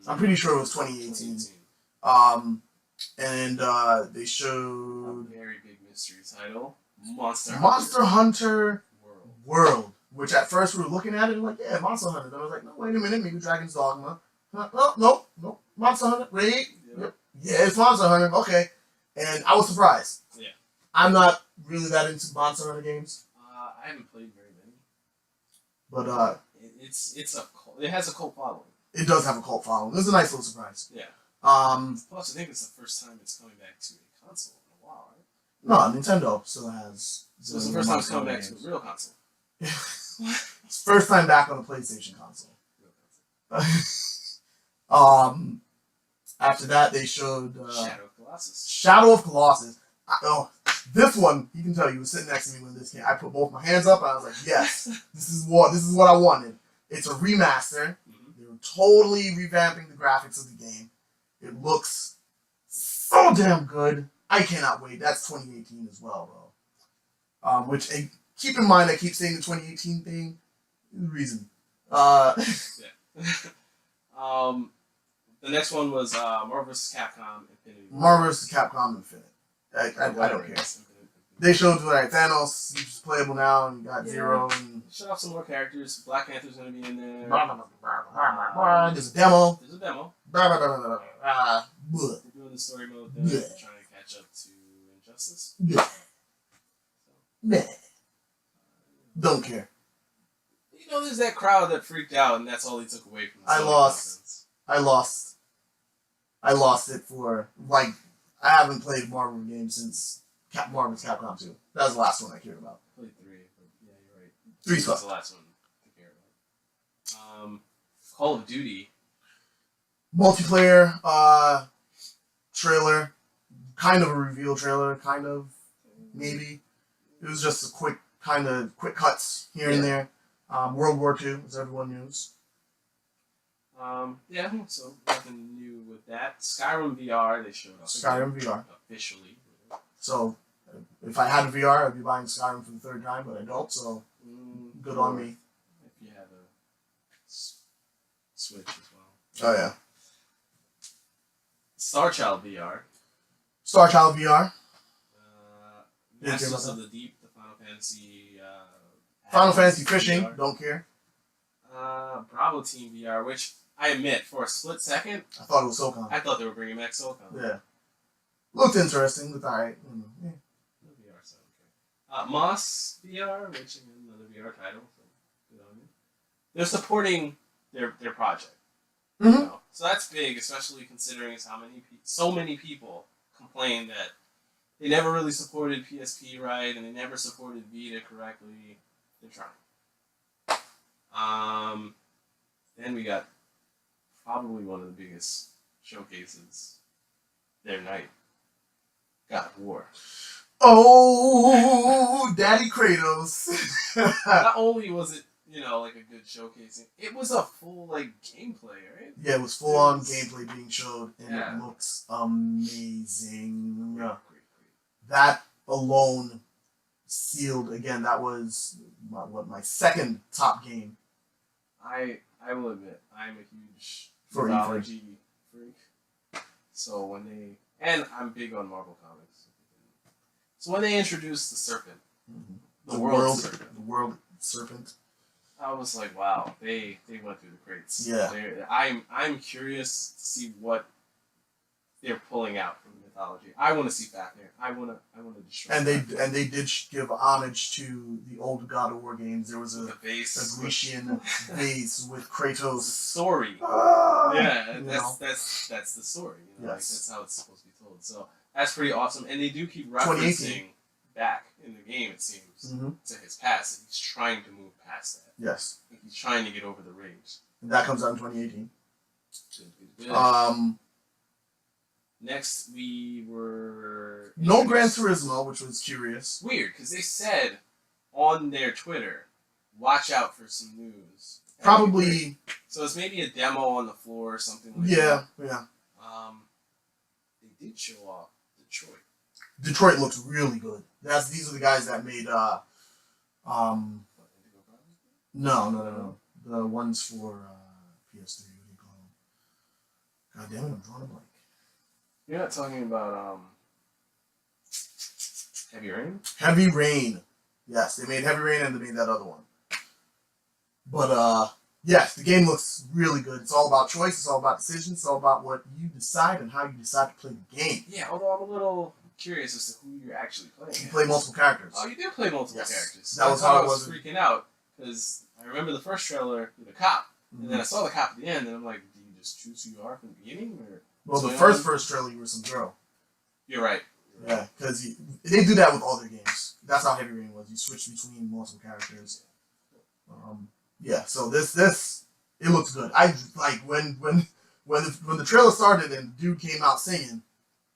I'm pretty sure it was 2018. And they showed a very big mystery title, Monster Hunter World. Which at first we were looking at it and like, yeah, Monster Hunter. Then I was like, no, wait a minute, maybe Dragon's Dogma. Nope. Monster Hunter. Wait. Yep. Yeah, it's Monster Hunter. Okay. And I was surprised. Yeah. I'm not really that into Monster Hunter games. I haven't played very many. But it has a cult following. It does have a cult following. It was a nice little surprise. Yeah. Plus, I think it's the first time it's coming back to a console in a while, right? No, Nintendo still has. So it's the first time it's coming back to a real console. It's first time back on a PlayStation console. After that, they showed Shadow of Colossus. This one, you can tell you was sitting next to me when this came. I put both my hands up and I was like, yes, this is what I wanted. It's a remaster. They were totally revamping the graphics of the game. It looks so damn good. I cannot wait. That's 2018 as well, bro. Keep in mind, I keep saying the 2018 thing. The reason. Yeah. The next one was Marvel vs. Capcom Infinity War. Marvel vs. Capcom Infinite. I don't care. They showed Thanos is playable now, and you got Zero. And showed off some more characters. Black Panther's gonna be in there. There's a demo. They're doing the story mode there, trying to catch up to Injustice. Don't care. You know, there's that crowd that freaked out, and that's all they took away from the I lost it for, like, I haven't played Marvel games since Marvel's Capcom 2. That was the last one I cared about. I played 3, but yeah, you're right. 3 was the last one to care about. Call of Duty. Multiplayer, trailer. Kind of a reveal trailer, kind of, maybe. It was just a quick cuts here and there. World War II, as everyone knows. So nothing new with that. Skyrim VR, they showed up. Skyrim VR. Officially. So, if I had a VR, I'd be buying Skyrim for the third time, but I don't, so good on me. If you have a Switch as well. Oh, yeah. Starchild VR. Starchild VR. Masters of the Deep, the Final Fantasy... Final Fantasy Fishing, VR. Don't care. Bravo Team VR, which I admit, for a split second, I thought it was SOCOM. I thought they were bringing back SOCOM. Yeah. Looked interesting, looked alright. Yeah. No VR, so okay. Moss VR, which again, another VR title, so good on you. They're supporting their project. Mm-hmm. You know? So that's big, especially considering so many people complain that they never really supported PSP right, and they never supported Vita correctly. They're trying. Then we got probably one of the biggest showcases their night. God of War. Oh, Daddy Kratos. Not only was it, like a good showcasing, it was a full, gameplay, right? Yeah, it was full-on gameplay being showed, and it looks amazing. Great. That alone sealed, again, that was my second top game. I will admit, I'm a huge mythology freak. So and I'm big on Marvel Comics. So when they introduced the serpent, the world serpent, I was like, wow, they went through the crates. Yeah. I'm curious to see what they're pulling out from the mythology. I want to see Fafnir. I want to destroy. And they did give homage to the old God of War games. There was a Grecian base with Kratos. Story. Yeah, that's the story. You know, like, that's how it's supposed to be told. So that's pretty awesome. And they do keep referencing back in the game, it seems, to his past. And he's trying to move past that. Yes. He's trying to get over the rage. And that comes out in 2018. Good. Next, we were... No Gran Turismo, which was curious. Weird, because they said on their Twitter, watch out for some news. Probably... So it's maybe a demo on the floor or something like that. Yeah. They did show off Detroit. Detroit looks really good. These are the guys that made... No. The ones for PS3. What do you call them? God damn it, I'm drawing a blank. You're not talking about Heavy Rain? Heavy Rain. Yes, they made Heavy Rain and they made that other one. But yes, the game looks really good. It's all about choice, it's all about decisions, it's all about what you decide and how you decide to play the game. Yeah, although I'm a little curious as to who you're actually playing. You play multiple characters. Oh, you do play multiple characters. That was how I was freaking out because I remember the first trailer with the cop, and then I saw the cop at the end, and I'm like, do you just choose who you are from the beginning, or? Well, the first trailer, you were some girl. You're right. Yeah, because they do that with all their games. That's how Heavy Rain was. You switch between multiple characters. Yeah, so this it looks good. I like when the trailer started and the dude came out singing.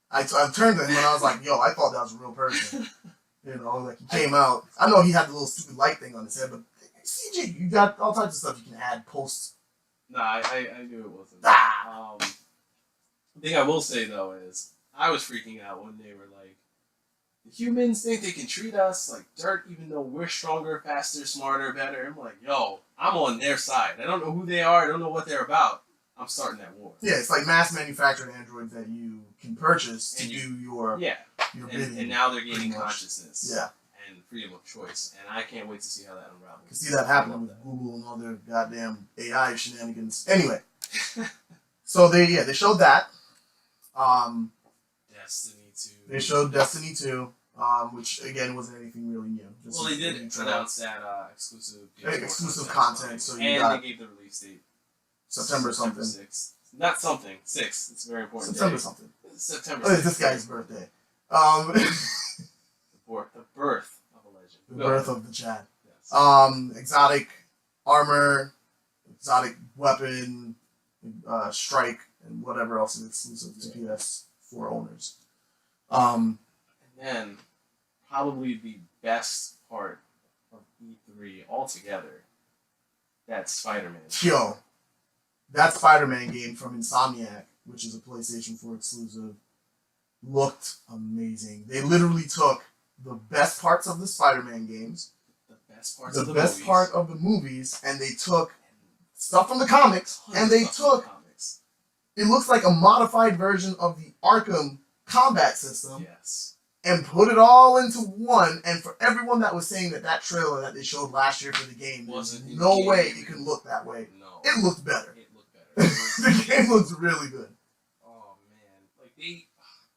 I turned to him and I was like, "Yo, I thought that was a real person." You know, like he came out. I know he had the little stupid light thing on his head, but CG, you got all types of stuff you can add post. Nah, I knew it wasn't. The thing I will say, though, is I was freaking out when they were like, the humans think they can treat us like dirt even though we're stronger, faster, smarter, better. I'm like, yo, I'm on their side. I don't know who they are. I don't know what they're about. I'm starting that war. Yeah, it's like mass manufactured androids that you can purchase to do your bidding. And now they're gaining consciousness. Yeah. And freedom of choice. And I can't wait to see how that unravels. You can see that happening with Google and all their goddamn AI shenanigans. Anyway. So they showed that. Destiny 2. They showed Destiny 2, which again wasn't anything really new. Well, they did announce that exclusive content. So they gave the release date. September something. 6th. Not something. 6th. It's a very important. September something. September 6th. It's this guy's birthday. The birth of a legend. The birth of the Chad. Yes. Exotic armor, exotic weapon, strike, and whatever else is exclusive to PS4 owners. And then, probably the best part of E3 altogether, that's Spider-Man. Yo, that Spider-Man game from Insomniac, which is a PlayStation 4 exclusive, looked amazing. They literally took the best parts of the Spider-Man games, the best part of the movies, and they took stuff from the comics, and they took... It looks like a modified version of the Arkham combat system. Yes. And put it all into one. And for everyone that was saying that trailer that they showed last year for the game, there's no way it can look that way. No. It looked better. It looked better. The game looks really good. Oh man, like they.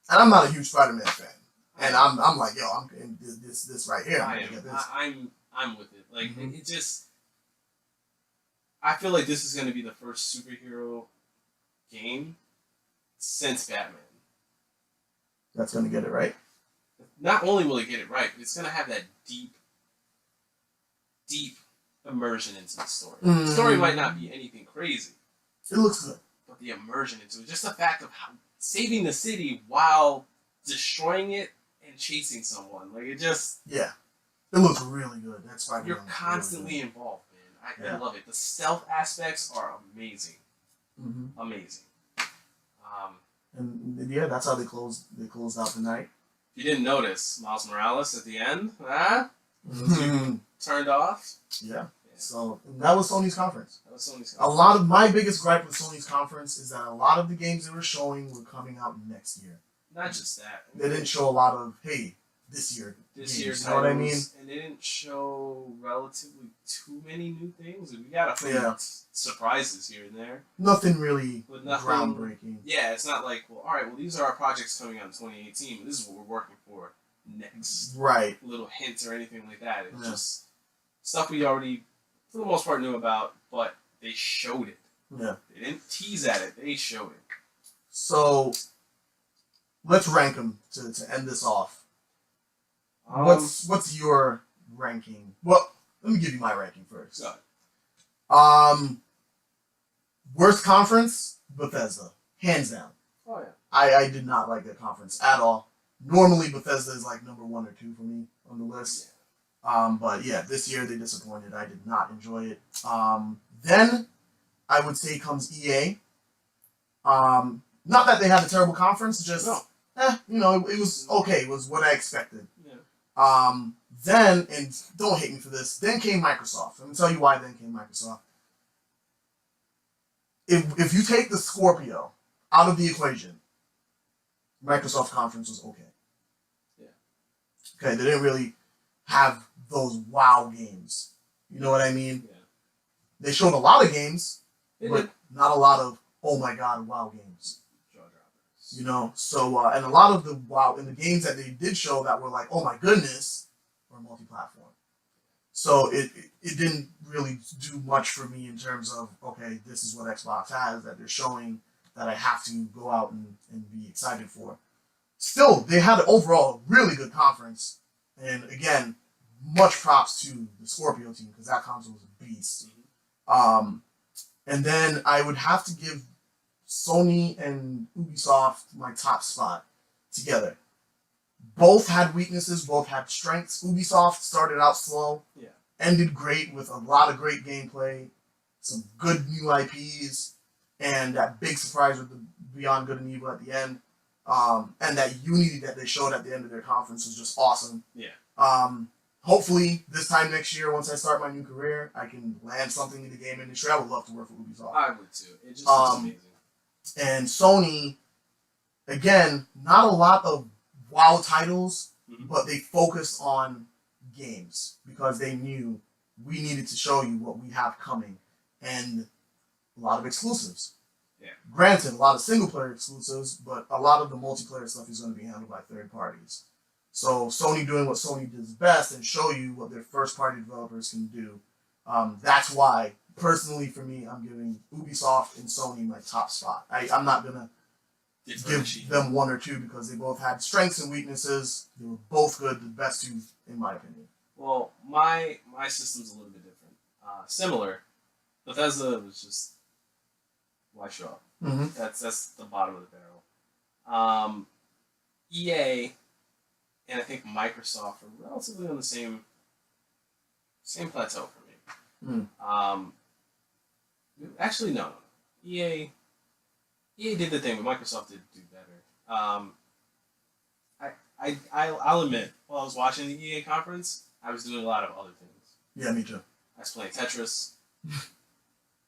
And I'm not a huge Spider-Man fan, and I'm like, yo, I'm in this right here. I'm with it. Like it just. I feel like this is going to be the first superhero game since Batman. That's going to get it right. Not only will it get it right, but it's going to have that deep immersion into the story. The story might not be anything crazy. It looks good. But the immersion into it, just the fact of how saving the city while destroying it and chasing someone. Like, it just... Yeah. It looks really good. That's why you're constantly really involved, man. I love it. The stealth aspects are amazing. Amazing. And yeah, that's how they closed out the night. If you didn't notice, Miles Morales at the end, turned off. Yeah. So that was Sony's conference. A lot of my biggest gripe with Sony's conference is that a lot of the games they were showing were coming out next year. Not just that. They didn't show a lot of, hey, this year. This year's you know what I mean? And they didn't show relatively too many new things. We got a few surprises here and there. Nothing really groundbreaking. Yeah, it's not like, well, all right, well, these are our projects coming out in 2018, but this is what we're working for next. Right. Little hints or anything like that. It's just stuff we already, for the most part, knew about, but they showed it. Yeah. They didn't tease at it. They showed it. So, let's rank them to end this off. What's your ranking? Well, let me give you my ranking first. Worst conference, Bethesda, hands down. Oh yeah. I did not like that conference at all. Normally Bethesda is like number 1 or 2 for me on the list. Yeah. But yeah, this year they disappointed. I did not enjoy it. Then I would say comes EA. Not that they had a terrible conference, just it was okay. It was what I expected. Then, and don't hate me for this, then came Microsoft. Let me tell you why then came Microsoft. If you take the Scorpio out of the equation, Microsoft conference was okay. Yeah. Okay, they didn't really have those wow games. You know what I mean? Yeah. They showed a lot of games, but not a lot of, oh my god, wow games. You know, so, and a lot of the the games that they did show that were like, oh my goodness, were multi-platform. So it didn't really do much for me in terms of, okay, this is what Xbox has that they're showing that I have to go out and be excited for. Still, they had overall a really good conference. And again, much props to the Scorpio team because that console was a beast. Mm-hmm. And then I would have to give Sony and Ubisoft my top spot together. Both had weaknesses, both had strengths. Ubisoft started out slow, ended great with a lot of great gameplay, some good new IPs, and that big surprise with the Beyond Good and Evil at the end. And that unity that they showed at the end of their conference was just awesome. Yeah. Hopefully, this time next year, once I start my new career, I can land something in the game industry. I would love to work for Ubisoft. I would too. It just looks amazing. And Sony, again, not a lot of WoW titles, but they focused on games because they knew we needed to show you what we have coming. And a lot of exclusives. Yeah. Granted, a lot of single-player exclusives, but a lot of the multiplayer stuff is going to be handled by third parties. So Sony doing what Sony does best and show you what their first-party developers can do. That's why, personally for me, I'm giving Ubisoft and Sony my top spot. I'm not going to give them 1 or 2 because they both had strengths and weaknesses. They were both good, the best 2, in my opinion. Well, my system's a little bit different. Similar. Bethesda was just, why show up? Mm-hmm. That's the bottom of the barrel. EA and I think Microsoft are relatively on the same plateau for me. Actually, no. EA did the thing, but Microsoft did do better. I'll admit, while I was watching the EA conference, I was doing a lot of other things. Yeah, me too. I was playing Tetris.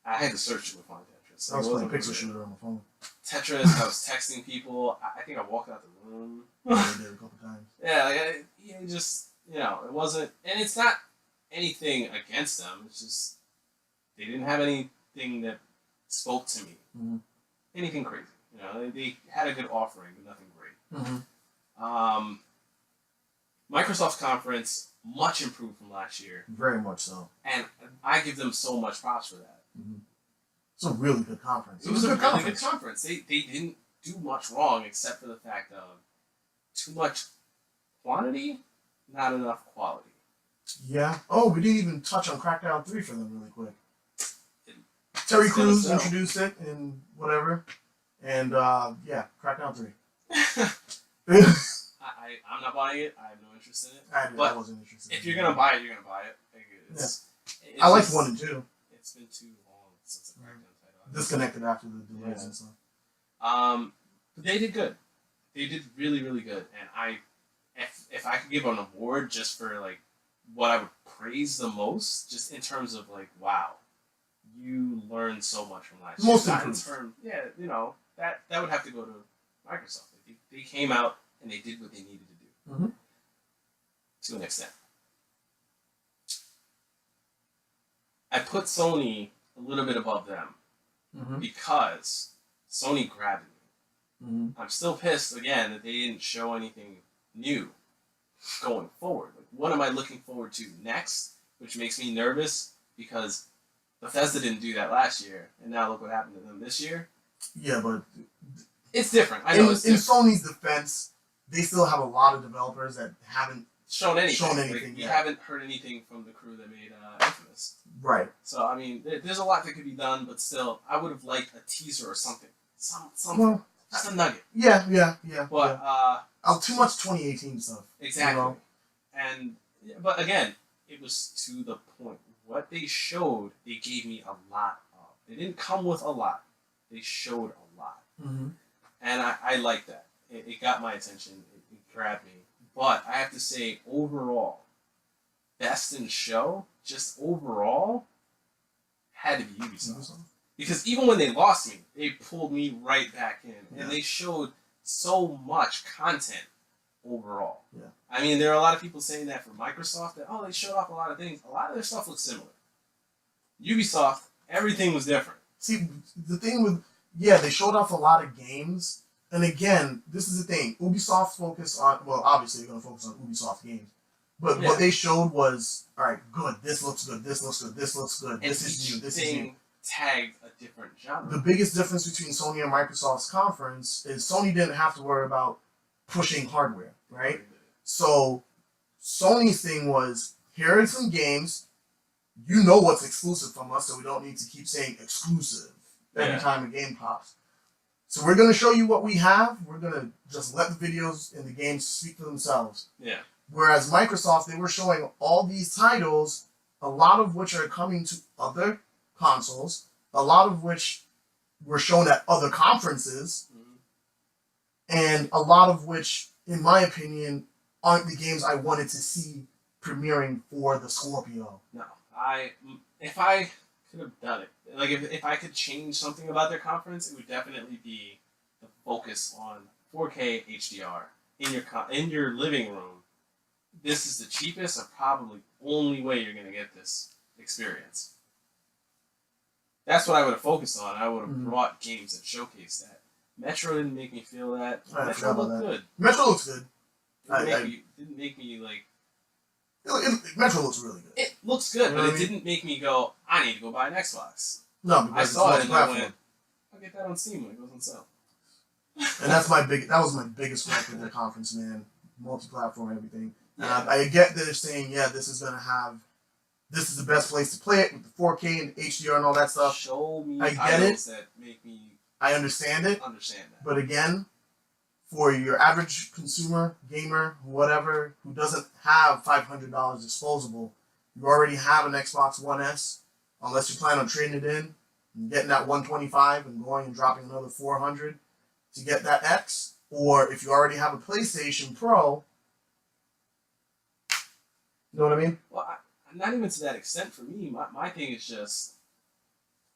I had to search to find Tetris. I was playing Pixel Shooter on my phone. Tetris, I was texting people. I think I walked out the room. I did a couple times. Yeah, just, it wasn't, and it's not anything against them. It's just, they didn't have anything that spoke to me. Mm-hmm. Anything crazy. They had a good offering, but nothing great. Mm-hmm. Microsoft's conference, much improved from last year. Very much so. And I give them so much props for that. Mm-hmm. It's a really good conference. It was a really good conference. They didn't do much wrong except for the fact of too much quantity, not enough quality. Yeah. Oh, we didn't even touch on Crackdown 3 for them really quick. Terry Crews introduced it and whatever. And, Crackdown 3. I'm not buying it. I have no interest in it. I wasn't interested. If you're going to buy it, you're going to buy it. I liked 1 and 2. It's been too long since the Crackdown title. Disconnected after the delays and stuff. But they did good. They did really, really good. And if I could give an award just for like what I would praise the most, just in terms of like, wow, you learned so much from last year. Most improved. That would have to go to Microsoft. They came out and they did what they needed to do. to an extent. I put Sony a little bit above them because Sony grabbed me. I'm still pissed, again, that they didn't show anything new going forward. Like, what am I looking forward to next? Which makes me nervous because Bethesda didn't do that last year, and now look what happened to them this year. Yeah, but it's different. I know it's different. In Sony's defense, they still have a lot of developers that haven't shown anything. Like, you haven't heard anything from the crew that made Infamous. Right. So, I mean, there's a lot that could be done, but still, I would have liked a teaser or something. Something. Well, just a nugget. Yeah. But, too much 2018 stuff. Exactly. You know? And, but again, it was to the point. What they showed, they gave me a lot of. They didn't come with a lot. They showed a lot. And I like that. It got my attention. It grabbed me. But I have to say, overall, best in show, just overall, had to be Ubisoft. Because even when they lost me, they pulled me right back in. And they showed so much content overall. Yeah. I mean, there are a lot of people saying that for Microsoft, that, they showed off a lot of things. A lot of their stuff looks similar. Ubisoft, everything was different. See, the thing with, they showed off a lot of games. And again, this is the thing. Ubisoft focused on, well, obviously they're going to focus on Ubisoft games. But what they showed was, all right, good, this looks good, this looks good, this looks good, this is new, this is new. Tagged a different genre. The biggest difference between Sony and Microsoft's conference is Sony didn't have to worry about pushing hardware, right? So Sony's thing was, here are some games, you know what's exclusive from us, so we don't need to keep saying exclusive every time a game pops. So we're going to show you what we have. We're going to just let the videos and the games speak for themselves. Yeah. Whereas Microsoft, they were showing all these titles, a lot of which are coming to other consoles, a lot of which were shown at other conferences, and a lot of which, in my opinion, aren't the games I wanted to see premiering for the Scorpio. No. If I could have done it, like if I could change something about their conference, it would definitely be the focus on 4K HDR in your living room. This is the cheapest and probably only way you're going to get this experience. That's what I would have focused on. I would have brought games that showcase that. Metro didn't make me feel that. Metro looked good. Metro looks good. Didn't make me like. Metro looks really good. It looks good, but it didn't make me go, I need to go buy an Xbox. No, because I saw it and I went, I'll get that on Steam when it goes on sale. And that was my biggest gripe with the conference, man. Multi-platform, everything. And I get that they're saying, this is the best place to play it with the 4K and HDR and all that stuff. Show me titles that make me I understand it. But again, for your average consumer, gamer, whatever, who doesn't have $500 disposable, you already have an Xbox One S, unless you plan on trading it in and getting that 125 and going and dropping another 400 to get that X, or if you already have a PlayStation Pro, you know what I mean? Well, not even to that extent for me. My thing is just,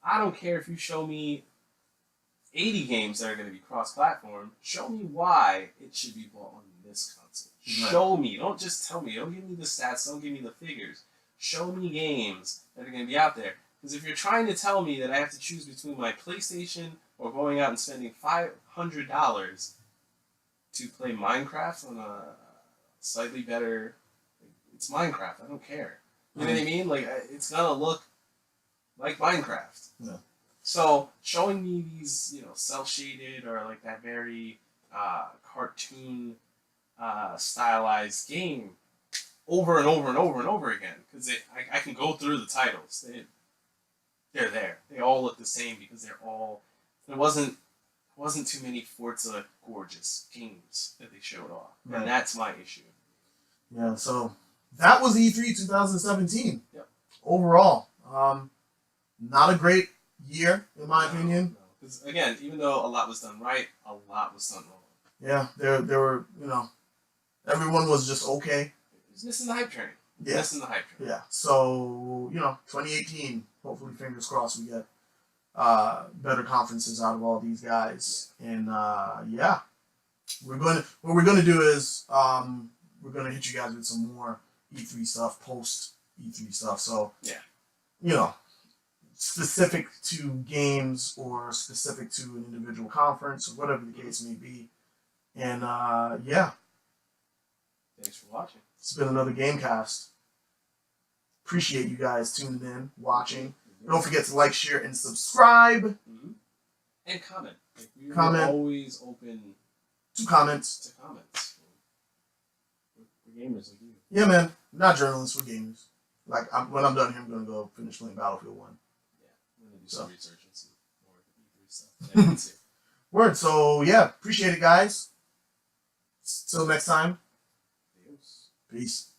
I don't care if you show me 80 games that are going to be cross-platform. Show me why it should be bought on this console. Right. Show me. Don't just tell me. Don't give me the stats. Don't give me the figures. Show me games that are going to be out there. Because if you're trying to tell me that I have to choose between my PlayStation or going out and spending $500 to play Minecraft on a slightly better... It's Minecraft. I don't care. You know what I mean? Like, it's going to look like Minecraft. Yeah. So, showing me these, cel-shaded or like that very cartoon stylized game over and over and over and over again, because I can go through the titles. They're there. They all look the same because there wasn't too many Forza gorgeous games that they showed off, right. And that's my issue. Yeah. So that was E3 2017. Yep. Overall, not a great year, in my opinion. Because again, even though a lot was done right, a lot was done wrong. Yeah, there were, everyone was just okay. It was missing the hype train. Yeah. Missing the hype train. Yeah. So, 2018, hopefully, fingers crossed, we get better conferences out of all these guys. And what we're gonna do is we're we're gonna hit you guys with some more E3 stuff, post E3 stuff. So yeah, you know, specific to games or specific to an individual conference or whatever the case may be. And yeah, thanks for watching. it's been another Gamecast. Appreciate you guys tuning in, watching. Don't forget to like, share, and subscribe. Mm-hmm. And comment. Like, we're always open to comments. We're gamers like you. Yeah, man. We're not journalists. We're gamers. Like, when I'm done here, I'm going to go finish playing Battlefield 1. Yeah. I'm going to do some research and some more E3 stuff. Word. So, yeah. Appreciate it, guys. Till next time. Adios. Peace.